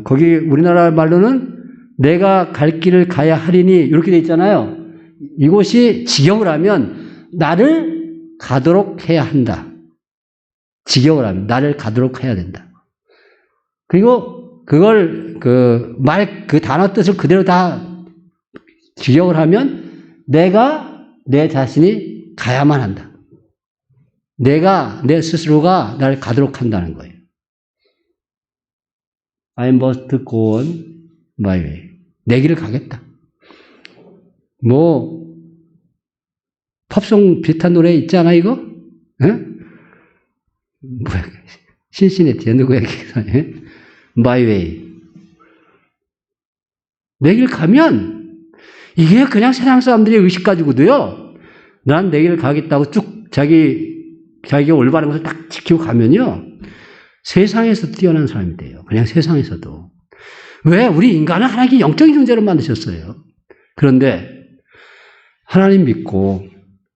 거기 우리나라 말로는 내가 갈 길을 가야 하리니 이렇게 되어 있잖아요. 이곳이 직역을 하면 나를 가도록 해야 한다. 직역을 하면 나를 가도록 해야 된다. 그리고 그걸 그 단어 뜻을 그대로 다 직역을 하면 내가 내 자신이 가야만 한다. 내 스스로가 나를 가도록 한다는 거예요. I must go on my way. 내 길을 가겠다. 팝송 비슷한 노래 있지 않아, 이거? 에? 뭐야, 신시내티야, 누구야, 에? My way. 내 길 가면, 이게 그냥 세상 사람들의 의식 가지고도요, 난 내 길 가겠다고 쭉 자기가 올바른 것을 딱 지키고 가면요, 세상에서 뛰어난 사람이 돼요. 그냥 세상에서도. 왜? 우리 인간은 하나님이 영적인 존재로 만드셨어요. 그런데 하나님 믿고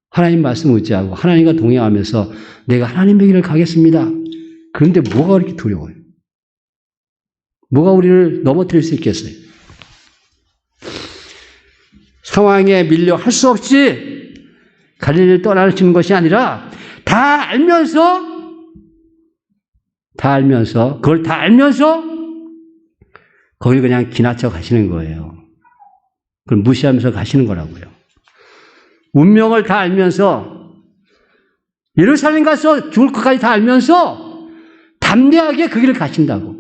하나님 말씀 의지하고 하나님과 동행하면서 내가 하나님의 길을 가겠습니다. 그런데 뭐가 그렇게 두려워요? 뭐가 우리를 넘어뜨릴 수 있겠어요? 상황에 밀려 할 수 없이 갈릴리를 떠나시는 것이 아니라 다 알면서 그걸 다 알면서 거길 그냥 지나쳐 가시는 거예요. 그걸 무시하면서 가시는 거라고요. 운명을 다 알면서 예루살렘 가서 죽을 것까지 다 알면서 담대하게 그 길을 가신다고.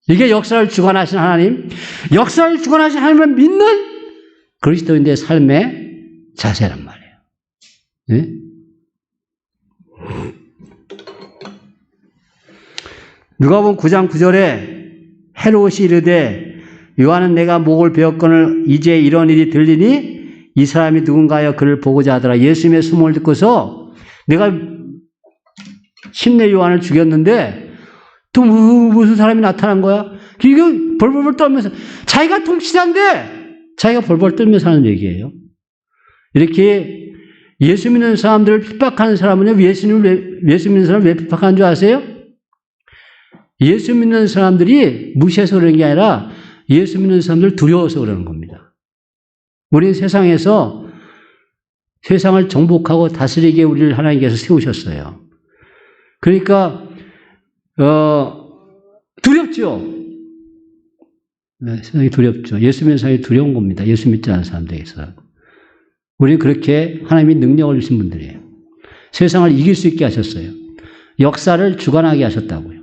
이게 역사를 주관하신 하나님, 역사를 주관하신 하나님을 믿는 그리스도인들의 삶의 자세란 말이에요. 네? 누가복음 9장 9절에 헤롯이 이르되 요한은 내가 목을 베었거늘 이제 이런 일이 들리니 이 사람이 누군가여 그를 보고자 하더라. 예수님의 소문을 듣고서 내가 심내 요한을 죽였는데 또 무슨 사람이 나타난 거야? 이거 벌벌벌 떨면서 자기가 통치자인데 자기가 벌벌 떨면서 하는 얘기예요. 이렇게 예수 믿는 사람들을 핍박하는 사람은요, 예수 믿는 사람 왜 핍박하는 줄 아세요? 예수 믿는 사람들이 무시해서 그러는 게 아니라 예수 믿는 사람들 두려워서 그러는 겁니다. 우리는 세상에서 세상을 정복하고 다스리게 우리를 하나님께서 세우셨어요. 그러니까 두렵죠. 네, 세상이 두렵죠. 예수 믿는 사람이 두려운 겁니다. 예수 믿지 않는 사람들에게서. 우리는 그렇게 하나님이 능력을 주신 분들이에요. 세상을 이길 수 있게 하셨어요. 역사를 주관하게 하셨다고요.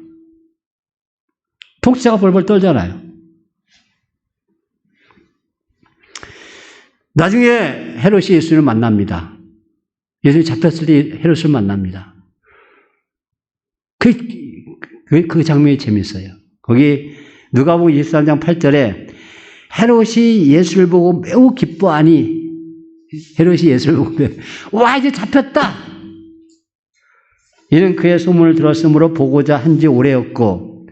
통치자가 벌벌 떨잖아요. 나중에 헤롯이 예수를 만납니다. 예수님이 잡혔을 때 헤롯을 만납니다. 그 장면이 재밌어요. 거기 누가복음 23장 8절에 헤롯이 예수를 보고 매우 기뻐하니 헤롯이 예수를 보고 와 이제 잡혔다. 이는 그의 소문을 들었으므로 보고자 한지 오래였고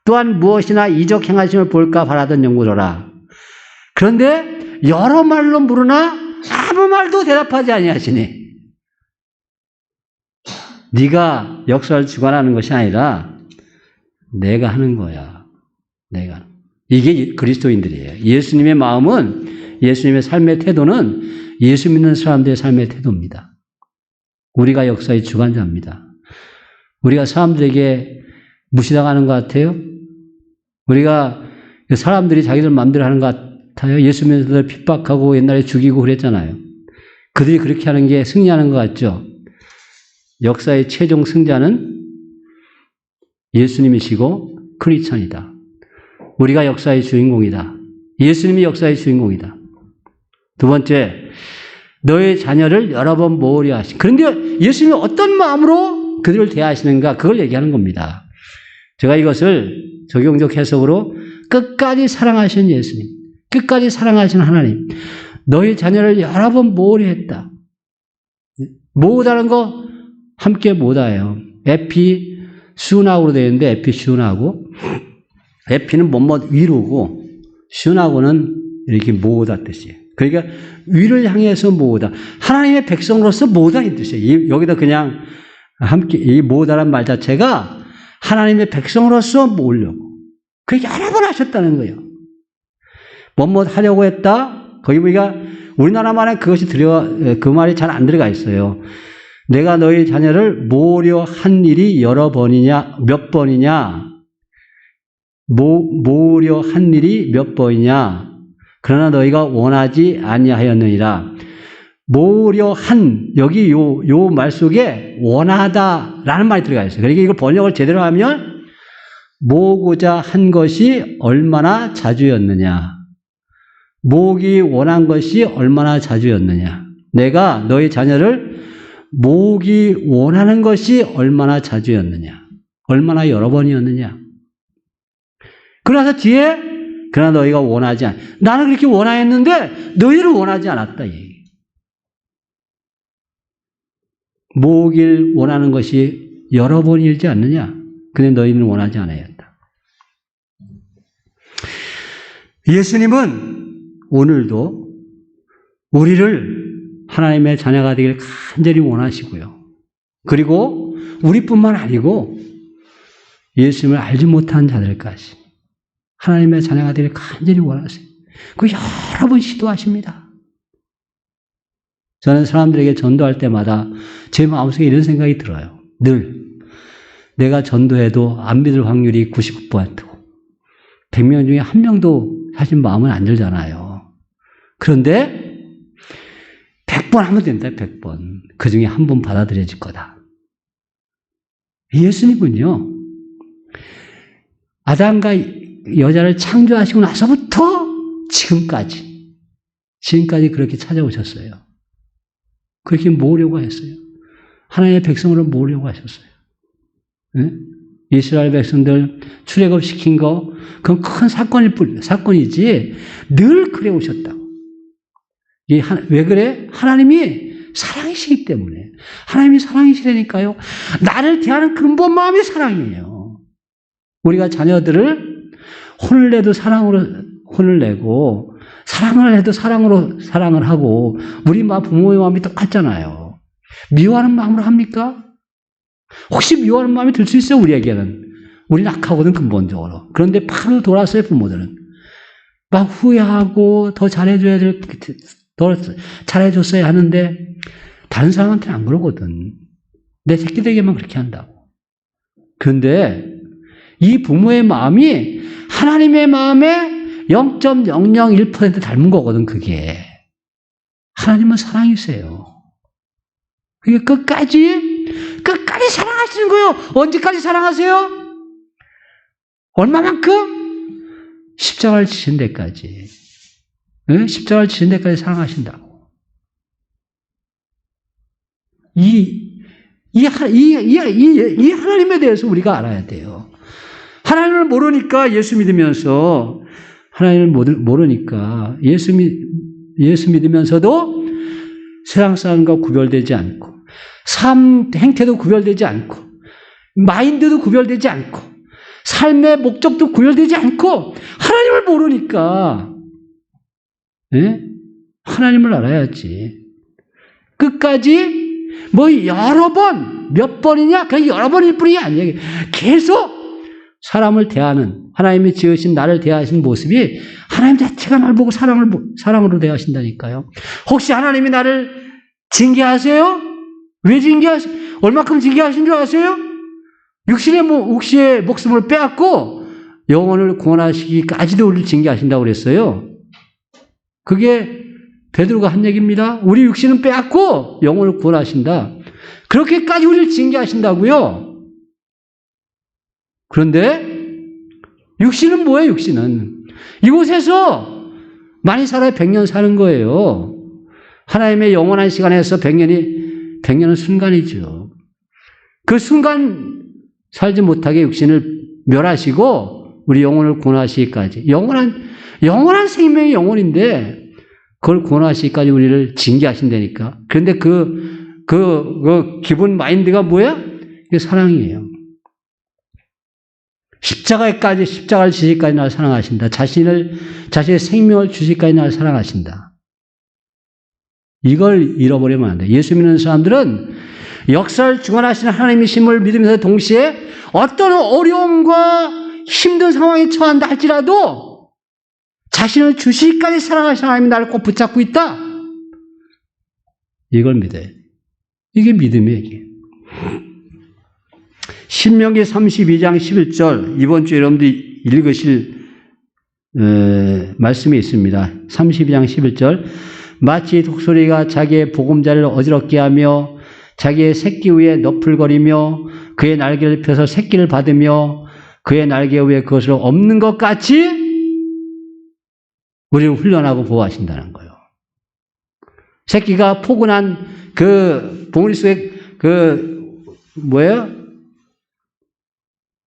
또한 무엇이나 이적 행하심을 볼까 바라던 연구로라. 그런데 여러 말로 물으나 아무 말도 대답하지 아니하시니 네가 역사를 주관하는 것이 아니라 내가 하는 거야. 내가. 이게 그리스도인들이에요. 예수님의 마음은, 예수님의 삶의 태도는 예수 믿는 사람들의 삶의 태도입니다. 우리가 역사의 주관자입니다. 우리가 사람들에게 무시당하는 것 같아요? 우리가 사람들이 자기들 마음대로 하는 것 같아요? 예수 믿는 사람들 핍박하고 옛날에 죽이고 그랬잖아요. 그들이 그렇게 하는 게 승리하는 것 같죠? 역사의 최종 승자는 예수님이시고 크리스천이다. 우리가 역사의 주인공이다. 예수님이 역사의 주인공이다. 두 번째, 너의 자녀를 여러 번 모으려 하시. 그런데 예수님이 어떤 마음으로 그들을 대하시는가 그걸 얘기하는 겁니다. 제가 이것을 적용적 해석으로 끝까지 사랑하신 예수님, 끝까지 사랑하신 하나님, 너의 자녀를 여러 번 모으려 했다. 모으다는 거 함께 모다예요. 에피 슈나고로 되어 있는데 에피 슈나고, 에피는 뭐뭐 위로고 슈나고는 이렇게 모으다 뜻이에요. 그러니까 위를 향해서 모으다. 하나님의 백성으로서 모으다는 뜻이에요. 여기다 그냥 함께 이 모으다란 말 자체가 하나님의 백성으로서 모으려고. 그렇게 여러 번 하셨다는 거예요. 뭐뭐 하려고 했다. 거기 보니까 우리나라만에 그것이 그 말이 잘 안 들어가 있어요. 내가 너희 자녀를 모으려 한 일이 여러 번이냐, 몇 번이냐, 모으려 한 일이 몇 번이냐, 그러나 너희가 원하지 아니하였느니라. 모으려 한, 여기 요 말 속에 원하다라는 말이 들어가 있어요. 그러니까 이걸 번역을 제대로 하면 모으고자 한 것이 얼마나 자주였느냐, 모으기 원한 것이 얼마나 자주였느냐, 내가 너희 자녀를 모으기 원하는 것이 얼마나 자주였느냐, 얼마나 여러 번이었느냐. 그러나서 뒤에 그러나 너희가 원하지 않아. 나는 그렇게 원하였는데 너희를 원하지 않았다. 이 얘기. 모으길 원하는 것이 여러 번이지 않느냐. 근데 너희는 원하지 않았다. 예수님은 오늘도 우리를 하나님의 자녀가 되길 간절히 원하시고요. 그리고 우리뿐만 아니고 예수님을 알지 못한 자들까지 하나님의 자녀가 되길 간절히 원하세요. 그 여러 번 시도하십니다. 저는 사람들에게 전도할 때마다 제 마음속에 이런 생각이 들어요. 늘 내가 전도해도 안 믿을 확률이 99%고 100명 중에 한 명도 사실 마음은 안 들잖아요. 그런데 100번 하면 된다. 100번. 그 중에 한 번 받아들여질 거다. 예수님은요, 아담과 여자를 창조하시고 나서부터 지금까지 그렇게 찾아오셨어요. 그렇게 모으려고 했어요. 하나님의 백성으로 모으려고 하셨어요. 네? 이스라엘 백성들 출애굽시킨 거, 그건 큰 사건이지 늘 그래 오셨다고. 왜 그래? 하나님이 사랑이시기 때문에. 하나님이 사랑이시라니까요. 나를 대하는 근본 마음이 사랑이에요. 우리가 자녀들을 혼을 내도 사랑으로 혼을 내고 사랑을 해도 사랑으로 사랑을 하고 우리 부모의 마음이 똑같잖아요. 미워하는 마음으로 합니까? 혹시 미워하는 마음이 들 수 있어요, 우리에게는. 우리는 악하거든, 근본적으로. 그런데 바로 돌아서요, 부모들은. 막 후회하고 더 잘해줘야 더 잘해줬어야 하는데 다른 사람한테는 안 그러거든. 내 새끼들에게만 그렇게 한다고. 그런데 이 부모의 마음이 하나님의 마음에 0.001% 닮은 거거든, 그게. 하나님은 사랑이세요. 그게 끝까지 사랑하시는 거예요. 언제까지 사랑하세요? 얼마만큼? 십자가를 지신 데까지. 네? 십자가를 지신 데까지 사랑하신다고. 이 하나님에 대해서 우리가 알아야 돼요. 하나님을 모르니까 예수 믿으면서, 하나님을 모르니까 예수 믿으면서도 세상 사람과 구별되지 않고, 삶 행태도 구별되지 않고, 마인드도 구별되지 않고, 삶의 목적도 구별되지 않고, 하나님을 모르니까, 네? 하나님을 알아야지. 끝까지 여러 번, 몇 번이냐? 그냥 여러 번일 뿐이 아니에요. 계속 사람을 대하는, 하나님이 지으신 나를 대하신 모습이 하나님 자체가 나를 보고 사랑으로 대하신다니까요. 혹시 하나님이 나를 징계하세요? 왜 징계하세요? 얼마큼 징계하신 줄 아세요? 육신의 목숨을 빼앗고 영혼을 구원하시기까지도 우리를 징계하신다고 그랬어요. 그게 베드로가 한 얘기입니다. 우리 육신은 빼앗고 영혼을 구원하신다. 그렇게까지 우리를 징계하신다고요. 그런데 육신은 뭐예요? 육신은 이곳에서 많이 살아야 100년 사는 거예요. 하나님의 영원한 시간에서 100년은 순간이죠. 그 순간 살지 못하게 육신을 멸하시고 우리 영혼을 구원하시기까지, 영원한 생명이 영혼인데 그걸 구원하시기까지 우리를 징계하신다니까. 그런데 그 기본 마인드가 뭐야? 이게 사랑이에요. 십자가를 지시기까지 나를 사랑하신다. 자신의 생명을 주시기까지 나를 사랑하신다. 이걸 잃어버리면 안 돼. 예수 믿는 사람들은 역사를 주관하시는 하나님이심을 믿으면서 동시에 어떤 어려움과 힘든 상황에 처한다 할지라도 자신을 주시기까지 사랑하시는 하나님이 나를 꼭 붙잡고 있다. 이걸 믿어요. 이게 믿음이에요. 이게. 신명기 32장 11절 이번 주에 여러분들이 읽으실 말씀이 있습니다. 32장 11절 마치 독수리가 자기의 보금자리를 어지럽게 하며 자기의 새끼 위에 너풀거리며 그의 날개를 펴서 새끼를 받으며 그의 날개 위에 그것을 엎는 것 같이 우리를 훈련하고 보호하신다는 거예요. 새끼가 포근한 그 봉우리 속에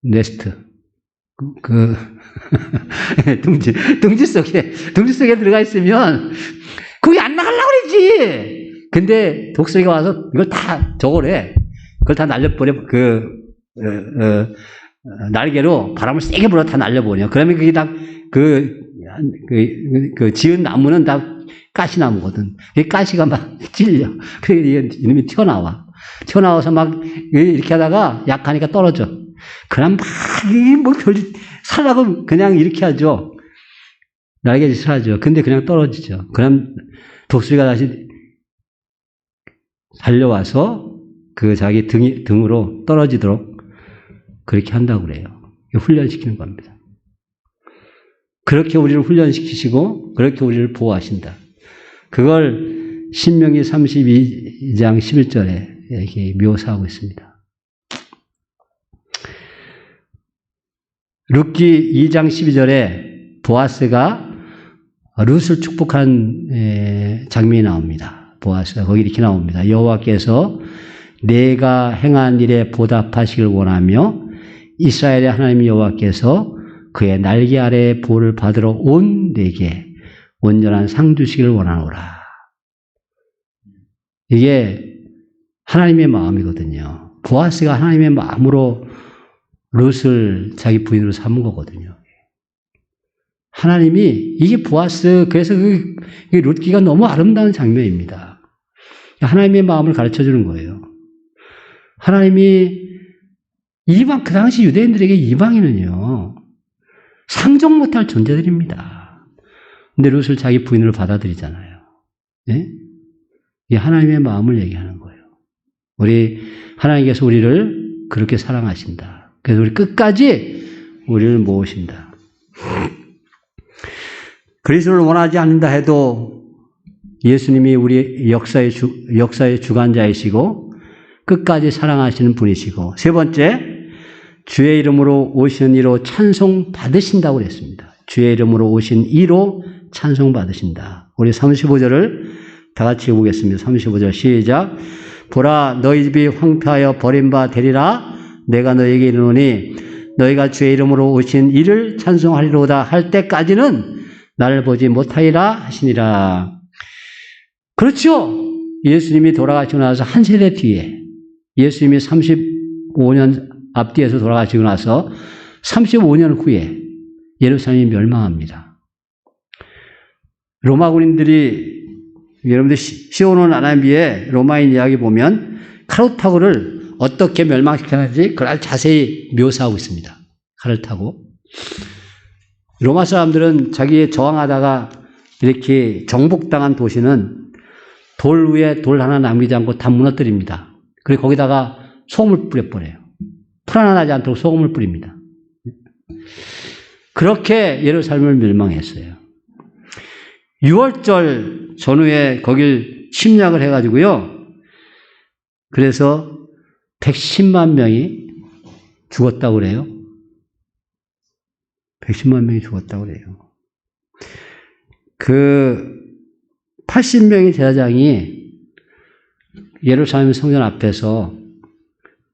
네스트. 둥지 속에 들어가 있으면 거기 안 나가려고 그러지. 근데 독수리가 와서 이걸 다 저거래. 그걸 다 날려버려. 날개로 바람을 세게 불어 다 날려버려. 그러면 그게 다 지은 나무는 다 가시나무거든. 이 가시가 막 찔려. 그래서 이놈이 튀어나와서 막 이렇게 하다가 약하니까 떨어져. 그럼 막 살라고 그냥 이렇게 하죠. 날개짓을 하죠. 근데 그냥 떨어지죠. 그럼 독수리가 다시 달려와서 그 자기 등으로 떨어지도록 그렇게 한다고 그래요. 훈련시키는 겁니다. 그렇게 우리를 훈련시키시고 그렇게 우리를 보호하신다. 그걸 신명기 32장 11절에 이렇게 묘사하고 있습니다. 룻기 2장 12절에 보아스가 룻을 축복한 장면이 나옵니다. 보아스가 거기 이렇게 나옵니다. 여호와께서 내가 행한 일에 보답하시길 원하며 이스라엘의 하나님 여호와께서 그의 날개 아래에 보호를 받으러 온 내게 온전한 상 주시기를 원하노라. 이게 하나님의 마음이거든요. 보아스가 하나님의 마음으로 룻을 자기 부인으로 삼은 거거든요. 하나님이 이게 보아스 그래서 그 룻기가 너무 아름다운 장면입니다. 하나님의 마음을 가르쳐 주는 거예요. 하나님이 이방 그 당시 유대인들에게 이방인은요 상종 못할 존재들입니다. 근데 룻을 자기 부인으로 받아들이잖아요. 네? 이 하나님의 마음을 얘기하는 거예요. 우리 하나님께서 우리를 그렇게 사랑하신다. 그래서 우리 끝까지 우리를 모으신다. 그리스도를 원하지 않는다 해도 예수님이 우리 역사의 주관자이시고 끝까지 사랑하시는 분이시고 세 번째 주의 이름으로 오신 이로 찬송 받으신다고 그랬습니다. 주의 이름으로 오신 이로 찬송 받으신다. 우리 35절을 다 같이 보겠습니다. 35절 시작. 보라 너희 집이 황폐하여 버림바 되리라. 내가 너희에게 이르노니 너희가 주의 이름으로 오신 이를 찬송하리로다 할 때까지는 나를 보지 못하리라 하시니라. 그렇죠. 예수님이 돌아가시고 나서 한 세대 뒤에 예수님이 35년 앞뒤에서 돌아가시고 나서 35년 후에 예루살렘이 멸망합니다. 로마 군인들이 여러분들 시오노 나나비의 로마인 이야기 보면 카르타고를 어떻게 멸망시켰는지 그걸 자세히 묘사하고 있습니다. 칼을 타고. 로마 사람들은 자기의 저항하다가 이렇게 정복당한 도시는 돌 위에 돌 하나 남기지 않고 다 무너뜨립니다. 그리고 거기다가 소금을 뿌려버려요. 풀 하나 나지 않도록 소금을 뿌립니다. 그렇게 예루살렘을 멸망했어요. 6월절 전후에 거길 침략을 해가지고요. 그래서 110만 명이 죽었다고 그래요. 110만 명이 죽었다고 그래요. 그 80명의 제사장이 예루살렘 성전 앞에서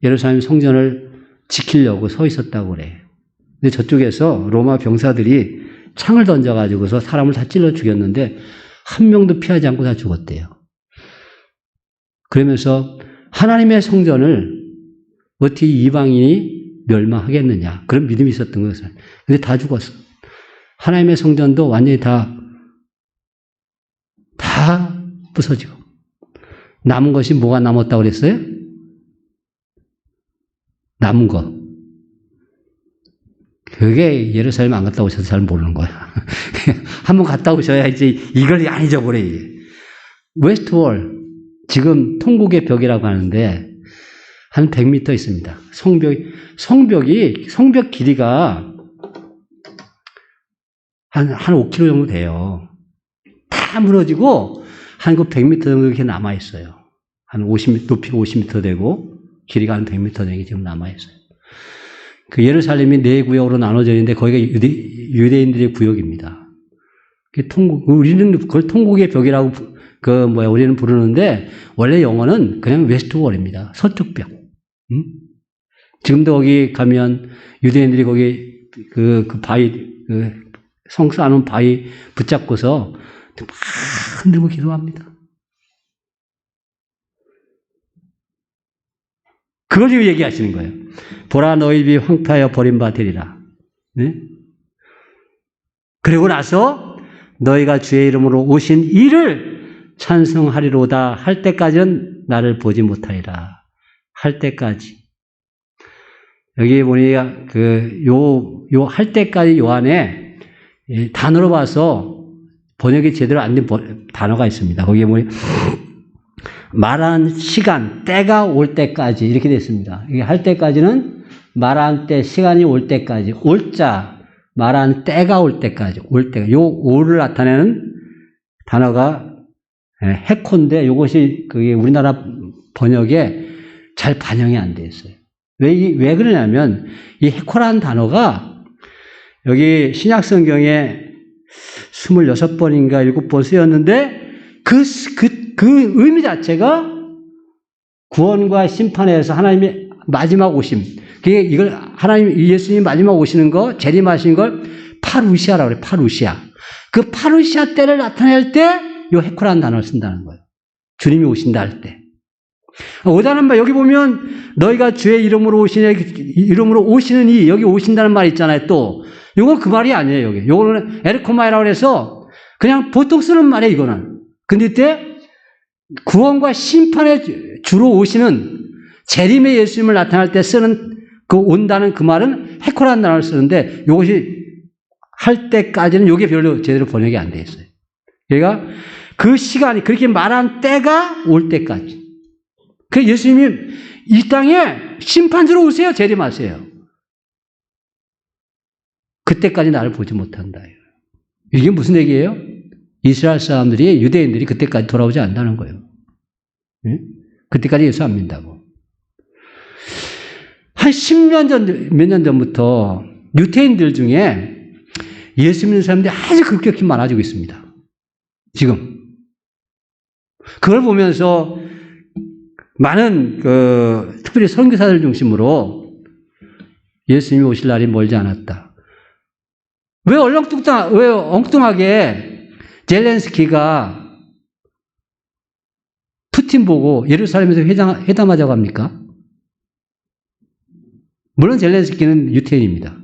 예루살렘 성전을 지키려고 서 있었다고 그래요. 근데 저쪽에서 로마 병사들이 창을 던져가지고서 사람을 다 찔러 죽였는데 한 명도 피하지 않고 다 죽었대요. 그러면서 하나님의 성전을 어떻게 이방인이 멸망하겠느냐 그런 믿음이 있었던 것을. 근데 다 죽었어. 하나님의 성전도 완전히 다 부서지고 남은 것이 뭐가 남았다고 그랬어요? 남은 것. 그게 예루살렘 안 갔다 오셔서 잘 모르는 거야. 한번 갔다 오셔야 이제 이걸 안 잊어버려, 이게. 웨스트월, 지금 통곡의 벽이라고 하는데, 한 100m 있습니다. 성벽 길이가 한 5km 정도 돼요. 다 무너지고, 한 100m 정도 이렇게 남아있어요. 한 50m, 높이가 50m 되고, 길이가 한 100m 되게 지금 남아있어요. 그 예루살렘이 네 구역으로 나눠져 있는데 거기가 유대인들의 구역입니다. 우리는 그걸 통곡의 벽이라고 우리는 부르는데 원래 영어는 그냥 웨스트월입니다. 서쪽 벽. 지금도 거기 가면 유대인들이 거기 그 바위 성 쌓아놓은 바위 붙잡고서 막 흔들고 기도합니다. 그걸 지금 얘기하시는 거예요. 보라 너희 집이 황폐하여 버림바 되리라. 네? 그리고 나서 너희가 주의 이름으로 오신 이를 찬송하리로다 할 때까지는 나를 보지 못하리라. 할 때까지. 여기 보니까 요 할 때까지 요 안에 단어로 봐서 번역이 제대로 안 된 단어가 있습니다. 거기에 보니 말한 시간, 때가 올 때까지 이렇게 됐습니다. 이게 할 때까지는 말한 때, 시간이 올 때까지, 올자, 말한 때가 올 때까지, 올 때가. 요 오를 나타내는 단어가 해코인데 이것이 그게 우리나라 번역에 잘 반영이 안 돼 있어요. 왜 그러냐면 이 해코라는 단어가 여기 신약 성경에 26번인가 7번 쓰였는데 그 의미 자체가 구원과 심판에서 하나님의 마지막 오심. 그게 이걸 예수님이 마지막 오시는 거, 재림하신 걸 파루시아라고 그래요. 파루시아. 그 파루시아 때를 나타낼 때 요 해코라는 단어를 쓴다는 거예요. 주님이 오신다 할 때. 오다는 말, 여기 보면 너희가 주의 이름으로 오시느니, 여기 오신다는 말이 있잖아요, 또. 요거 그 말이 아니에요, 여기. 요거는 에르코마이라고 해서 그냥 보통 쓰는 말이에요, 이거는. 근데 이때 구원과 심판에 주로 오시는 재림의 예수님을 나타날 때 쓰는 그 온다는 그 말은 헤코라는 단어를 쓰는데, 요것이 할 때까지는 요게 별로 제대로 번역이 안 돼 있어요. 그러니까 그 시간이, 그렇게 말한 때가 올 때까지. 그 예수님이 이 땅에 심판주로 오세요, 재림하세요. 그때까지 나를 보지 못한다. 이게 무슨 얘기예요? 이스라엘 사람들이, 유대인들이 그때까지 돌아오지 않는다는 거예요. 네? 그때까지 예수 안 믿는다고. 한 10년 전, 몇 년 전부터 유태인들 중에 예수 믿는 사람들이 아주 급격히 많아지고 있습니다. 지금. 그걸 보면서 많은 특별히 선교사들 중심으로 예수님이 오실 날이 멀지 않았다. 왜 엉뚱하게 젤렌스키가 푸틴 보고 예루살렘에서 회담하자고 합니까? 물론 젤렌스키는 유태인입니다.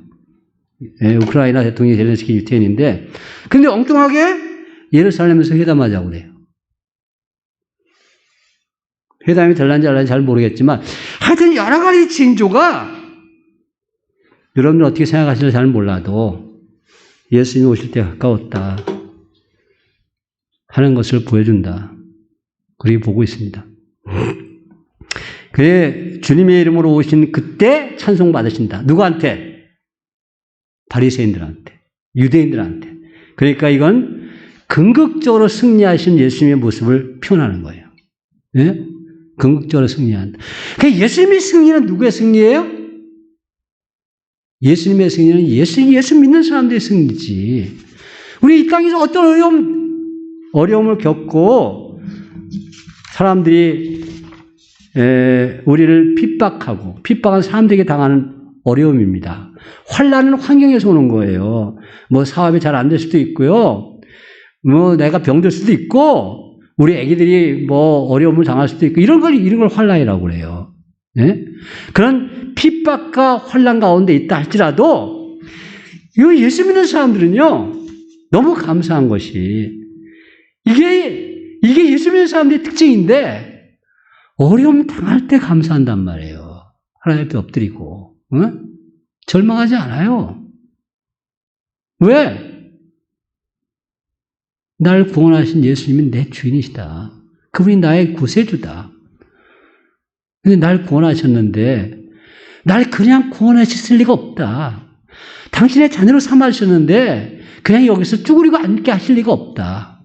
예, 우크라이나 대통령이 젤렌스키 유태인인데, 근데 엉뚱하게 예루살렘에서 회담하자고 그래요. 회담이 될란지 안 될란지 잘 모르겠지만, 하여튼 여러 가지 징조가 여러분들 어떻게 생각하실지 잘 몰라도 예수님이 오실 때 가까웠다 하는 것을 보여준다. 그렇게 보고 있습니다. 그래, 주님의 이름으로 오신 그때 찬송 받으신다. 누구한테? 바리새인들한테, 유대인들한테. 그러니까 이건 궁극적으로 승리하신 예수님의 모습을 표현하는 거예요. 네? 궁극적으로 승리한다. 그러니까 예수님의 승리는 누구의 승리예요? 예수님의 승리는 예수 믿는 사람들의 승리지. 우리 이 땅에서 어떤 어려움을 겪고 사람들이 우리를 핍박한 사람들에게 당하는 어려움입니다. 환난은 환경에서 오는 거예요. 뭐 사업이 잘 안 될 수도 있고요. 뭐 내가 병들 수도 있고, 우리 애기들이 뭐 어려움을 당할 수도 있고, 이런 걸 환난이라고 그래요. 네? 그런 핍박과 환난 가운데 있다 할지라도, 이 예수 믿는 사람들은요, 너무 감사한 것이, 이게 예수 믿는 사람들의 특징인데, 어려움 당할 때 감사한단 말이에요. 하나님 앞에 엎드리고. 응? 절망하지 않아요. 왜? 날 구원하신 예수님은 내 주인이시다. 그분이 나의 구세주다. 근데 날 구원하셨는데, 날 그냥 구원하셨을 리가 없다. 당신의 자녀로 삼아주셨는데, 그냥 여기서 쭈그리고 앉게 하실 리가 없다.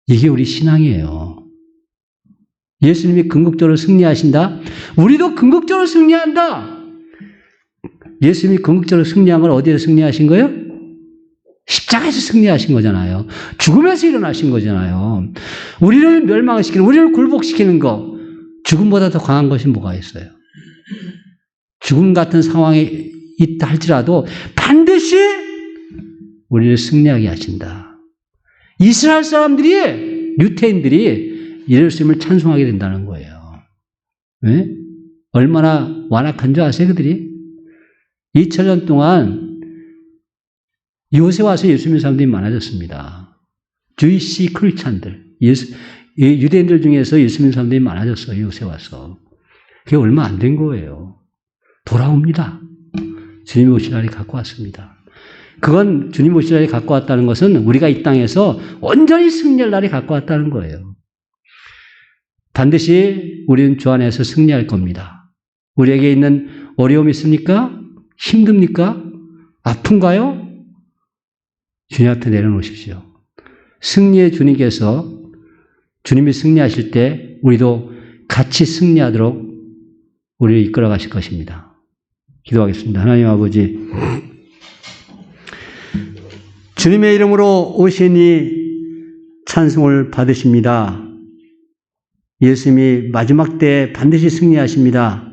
이게 우리 신앙이에요. 예수님이 궁극적으로 승리하신다? 우리도 궁극적으로 승리한다. 예수님이 궁극적으로 승리한 걸 어디에서 승리하신 거예요? 십자가에서 승리하신 거잖아요. 죽음에서 일어나신 거잖아요. 우리를 멸망시키는, 우리를 굴복시키는 거, 죽음보다 더 강한 것이 뭐가 있어요? 죽음 같은 상황에 있다 할지라도 반드시 우리를 승리하게 하신다. 이스라엘 사람들이, 유태인들이 예수님을 찬송하게 된다는 거예요. 네? 얼마나 완악한 줄 아세요, 그들이? 2000년 동안 이곳에 와서 예수 믿는 사람들이 많아졌습니다. 주이시 크리스찬들, 유대인들 중에서 예수 믿는 사람들이 많아졌어요, 이곳에 와서. 그게 얼마 안 된 거예요. 돌아옵니다. 주님이 오실 날이 갖고 왔습니다. 그건 주님 오실 날이 갖고 왔다는 것은 우리가 이 땅에서 온전히 승리할 날이 갖고 왔다는 거예요. 반드시 우리는 주 안에서 승리할 겁니다. 우리에게 있는 어려움이 있습니까? 힘듭니까? 아픈가요? 주님 앞에 내려놓으십시오. 승리의 주님께서 주님이 승리하실 때 우리도 같이 승리하도록 우리를 이끌어 가실 것입니다. 기도하겠습니다. 하나님 아버지, 주님의 이름으로 오시니 찬송을 받으십니다. 예수님이 마지막 때 반드시 승리하십니다.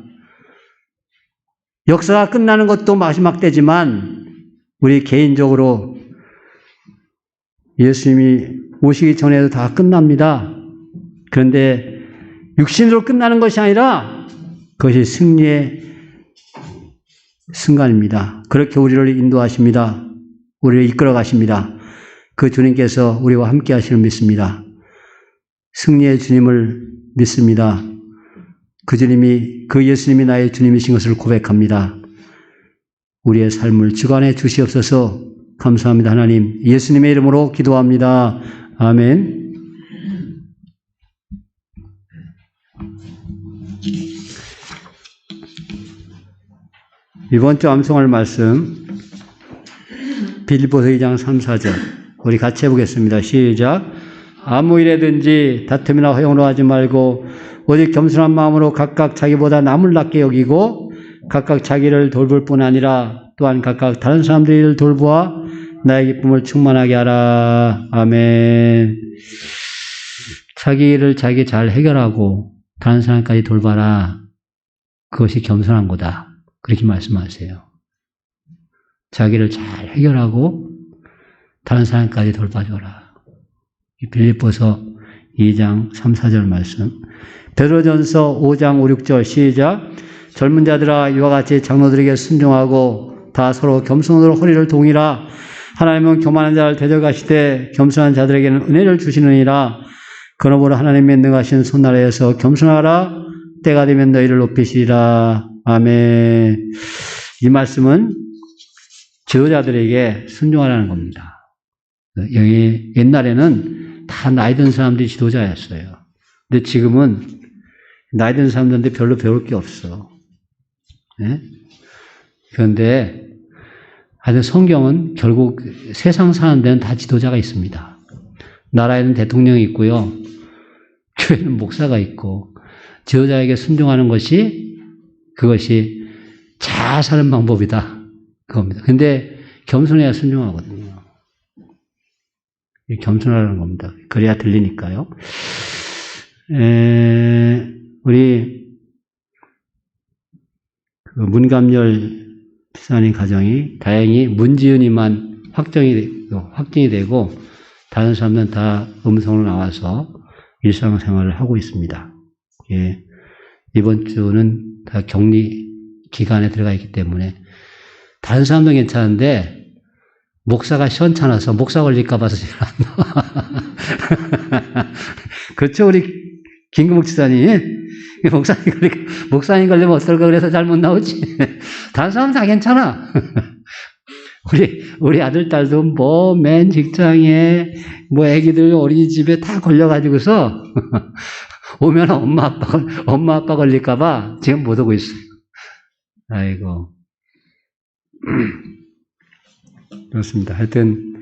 역사가 끝나는 것도 마지막 때지만 우리 개인적으로 예수님이 오시기 전에도 다 끝납니다. 그런데 육신으로 끝나는 것이 아니라 그것이 승리의 순간입니다. 그렇게 우리를 인도하십니다. 우리를 이끌어 가십니다. 그 주님께서 우리와 함께 하시는 믿습니다. 승리의 주님을 믿습니다. 그 예수님이 나의 주님이신 것을 고백합니다. 우리의 삶을 주관해 주시옵소서. 감사합니다. 하나님, 예수님의 이름으로 기도합니다. 아멘. 이번 주 암송할 말씀 빌립보서 2장 3, 4절 우리 같이 해보겠습니다. 시작. 아무 일에든지 다툼이나 허용으로 하지 말고 오직 겸손한 마음으로 각각 자기보다 남을 낮게 여기고 각각 자기를 돌볼 뿐 아니라 또한 각각 다른 사람들의 일을 돌보아 나의 기쁨을 충만하게 하라. 아멘. 자기 일을 자기 잘 해결하고 다른 사람까지 돌봐라. 그것이 겸손한 거다. 그렇게 말씀하세요. 자기를 잘 해결하고 다른 사람까지 돌봐줘라. 빌립보서 2장 3, 4절 말씀. 베드로전서 5장 5, 6절 시작. 젊은 자들아 이와 같이 장로들에게 순종하고 다 서로 겸손으로 허리를 동이라. 하나님은 교만한 자를 대적하시되 겸손한 자들에게는 은혜를 주시느니라. 그러므로 하나님의 능하신 손아래에서 겸손하라. 때가 되면 너희를 높이시리라. 아멘. 이 말씀은 지도자들에게 순종하라는 겁니다. 여기 옛날에는 다 나이 든 사람들이 지도자였어요. 근데 지금은 나이 든 사람들한테 별로 배울 게 없어. 네? 그런데 하여튼 성경은 결국 세상 사는 데는 다 지도자가 있습니다. 나라에는 대통령이 있고요. 교회는 목사가 있고 지도자에게 순종하는 그것이 잘 사는 방법이다. 그겁니다. 근데 겸손해야 순종하거든요. 겸손하라는 겁니다. 그래야 들리니까요. 우리 문감열 피사님 가정이 다행히 문지은이만 확진이 되고 다른 사람들은 다 음성으로 나와서 일상생활을 하고 있습니다. 예. 이번 주는 다 격리 기간에 들어가 있기 때문에 다른 사람도 괜찮은데 목사가 시원찮아서 목사 걸릴까 봐서 잘 안 나와. 그렇죠, 우리 김금욱 지사님. 목사님 걸리면 어떨까 그래서 잘 못 나오지. 다른 사람 다 괜찮아. 우리 아들, 딸도 맨 직장에, 애기들 어린이집에 다 걸려가지고서, 오면 엄마, 아빠 걸릴까봐 지금 못 오고 있어요. 아이고. 그렇습니다. 하여튼,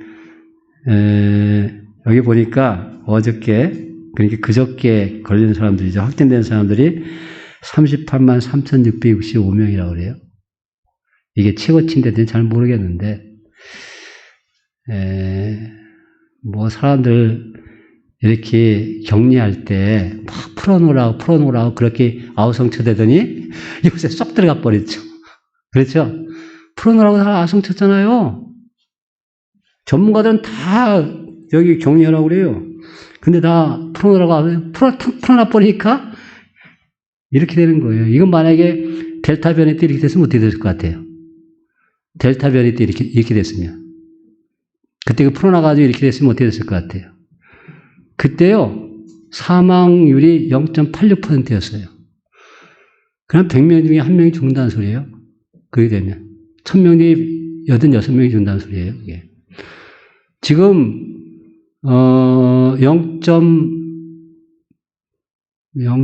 여기 보니까 그러니까 그저께 걸린 사람들이죠. 확진된 사람들이 38만 3,665명이라고 그래요. 이게 최고치인지는 잘 모르겠는데, 사람들 이렇게 격리할 때 막 풀어놓으라고 그렇게 아우성쳐대더니 요새 쏙 들어가 버렸죠. 그렇죠? 풀어놓으라고 다 아우성쳤잖아요. 전문가들은 다 여기 격리하라고 그래요. 근데 다 풀어놓으라고 하면 풀어놔버리니까 이렇게 되는 거예요. 이건 만약에 델타 변이 때 이렇게 됐으면 어떻게 됐을 것 같아요? 델타 변이 때 이렇게 됐으면. 그때 풀어놔가지고 이렇게 됐으면 어떻게 됐을 것 같아요? 그때요, 사망률이 0.86%였어요. 그럼 100명 중에 1명이 죽는다는 소리예요. 그게 되면. 1000명 중에 86명이 죽는다는 소리예요. 이게. 지금, 0.1 몇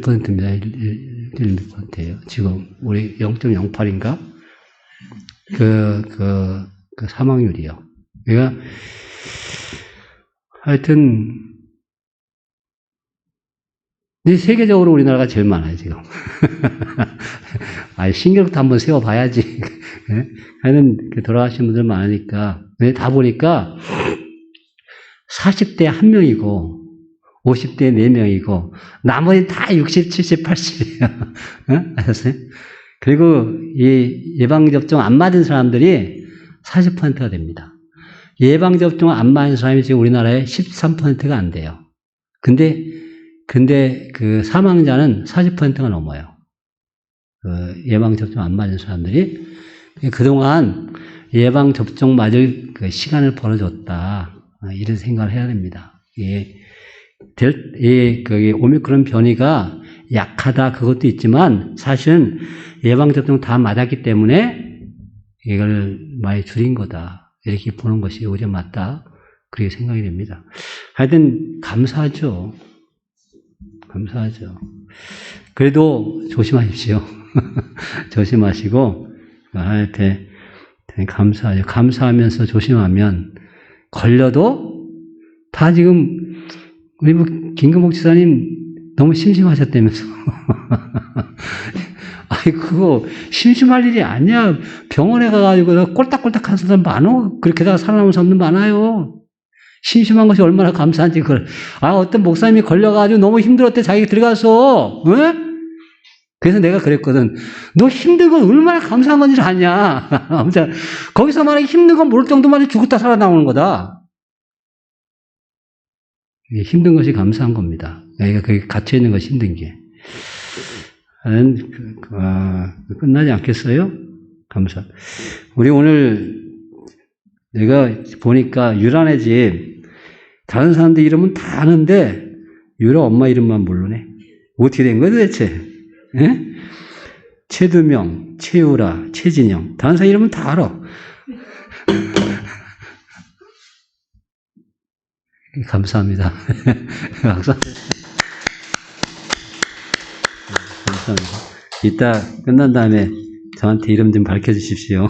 %입니다. 1 몇 %예요. 지금, 우리 0.08인가? 그 사망률이요. 그러니까, 하여튼, 세계적으로 우리나라가 제일 많아요, 지금. 신기록도 한번 세워봐야지. 하여튼, 돌아가신 분들 많으니까. 다 보니까, 40대 1명이고, 50대 4명이고, 나머지 다 60, 70, 80이에요. 아셨어요? 그리고 이 예방접종 안 맞은 사람들이 40%가 됩니다. 예방접종 안 맞은 사람이 지금 우리나라에 13%가 안 돼요. 근데 그 사망자는 40%가 넘어요. 예방접종 안 맞은 사람들이. 그동안 예방접종 맞을 그 시간을 벌어줬다. 이런 생각을 해야 됩니다. 그 오미크론 변이가 약하다 그것도 있지만 사실은 예방접종 다 맞았기 때문에 이걸 많이 줄인 거다. 이렇게 보는 것이 오히려 맞다. 그렇게 생각이 됩니다. 하여튼 감사하죠. 감사하죠. 그래도 조심하십시오. 조심하시고 하여튼 감사하죠. 감사하면서 조심하면 걸려도 다 지금 우리 뭐 김금복 지사님 너무 심심하셨다면서. 아이 그거 심심할 일이 아니야. 병원에 가가지고 꼴딱꼴딱 하는 사람 많어. 그렇게다가 살아남은 사람도 많아요. 심심한 것이 얼마나 감사한지 그걸. 어떤 목사님이 걸려가지고 너무 힘들었대 자기 들어가서. 응? 그래서 내가 그랬거든. 너 힘든 건 얼마나 감사한 건지 아냐. 아무튼 거기서 만약에 힘든 건 모를 정도만 죽었다 살아나오는 거다. 힘든 것이 감사한 겁니다. 그러니까 그게 갇혀있는 것이 힘든 게. 끝나지 않겠어요? 감사. 우리 오늘 내가 보니까 유란의 집 다른 사람들 이름은 다 아는데 유라 엄마 이름만 모르네. 어떻게 된 거야 도대체? 예? 최두명, 최우라, 최진영 다른 사람 이름은 다 알아. 감사합니다. 감사합니다. 이따 끝난 다음에 저한테 이름 좀 밝혀주십시오.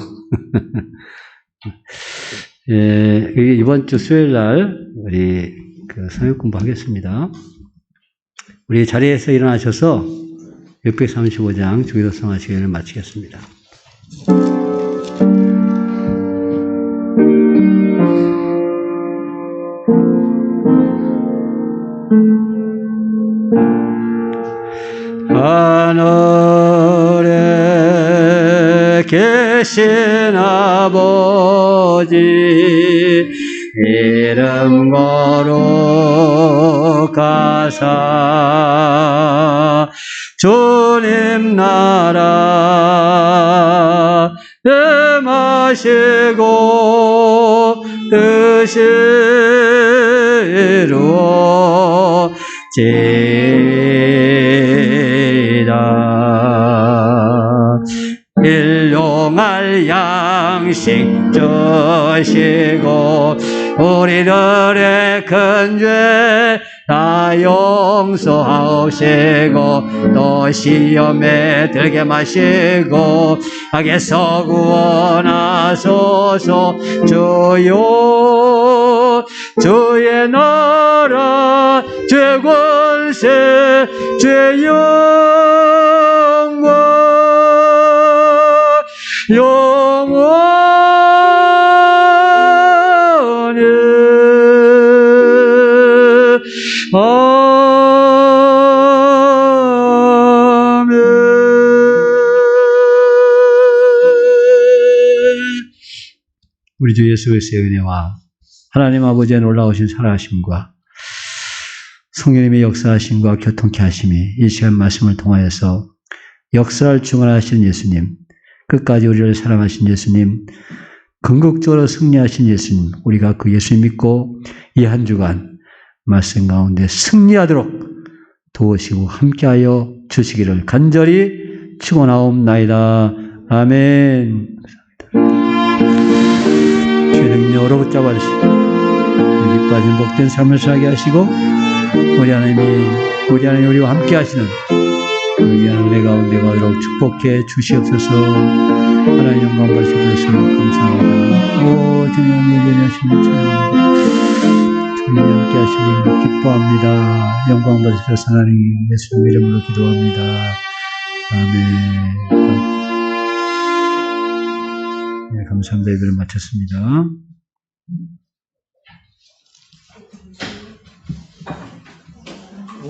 이번 주 수요일 날 우리 성역 공부하겠습니다. 우리 자리에서 일어나셔서 635장 주기도성 하시기를 마치겠습니다. 하늘에 계신 아버지 이름 거룩하사 주님 나라 임하시고 뜻이 이루어지이다. 일용할 양식 주시고 우리들의 큰 죄 다 용서하시고 또 시험에 들게 마시고 악에서 구원하소서. 주여 주의 나라 주의 권세 주의 영광 영원히 아멘. 우리 주 예수 그리스도의 은혜와 하나님 아버지의 놀라우신 살아가심과 성령님의 역사하심과 교통케 하심이 이 시간 말씀을 통하여서 역사를 중원하시는 예수님, 끝까지 우리를 사랑하신 예수님, 궁극적으로 승리하신 예수님, 우리가 그 예수님 믿고 이 한 주간 말씀 가운데 승리하도록 도우시고 함께하여 주시기를 간절히 축원하옵나이다. 아멘. 주의 능력으로 붙잡아 주시고 여기 빠진 복된 삶을 살게 하시고 우리 하나님이 우리와 함께 하시는 위한 은혜 가운데 가도록 축복해 주시옵소서. 하나님 영광 받으시옵소서. 감사합니다. 오 주님 예배하시는 주님 함께 하시길 기뻐합니다. 영광 받으시옵소서. 하나님 예수님 이름으로 기도합니다. 아멘. 네, 감사합니다. 예배를 마쳤습니다. 오.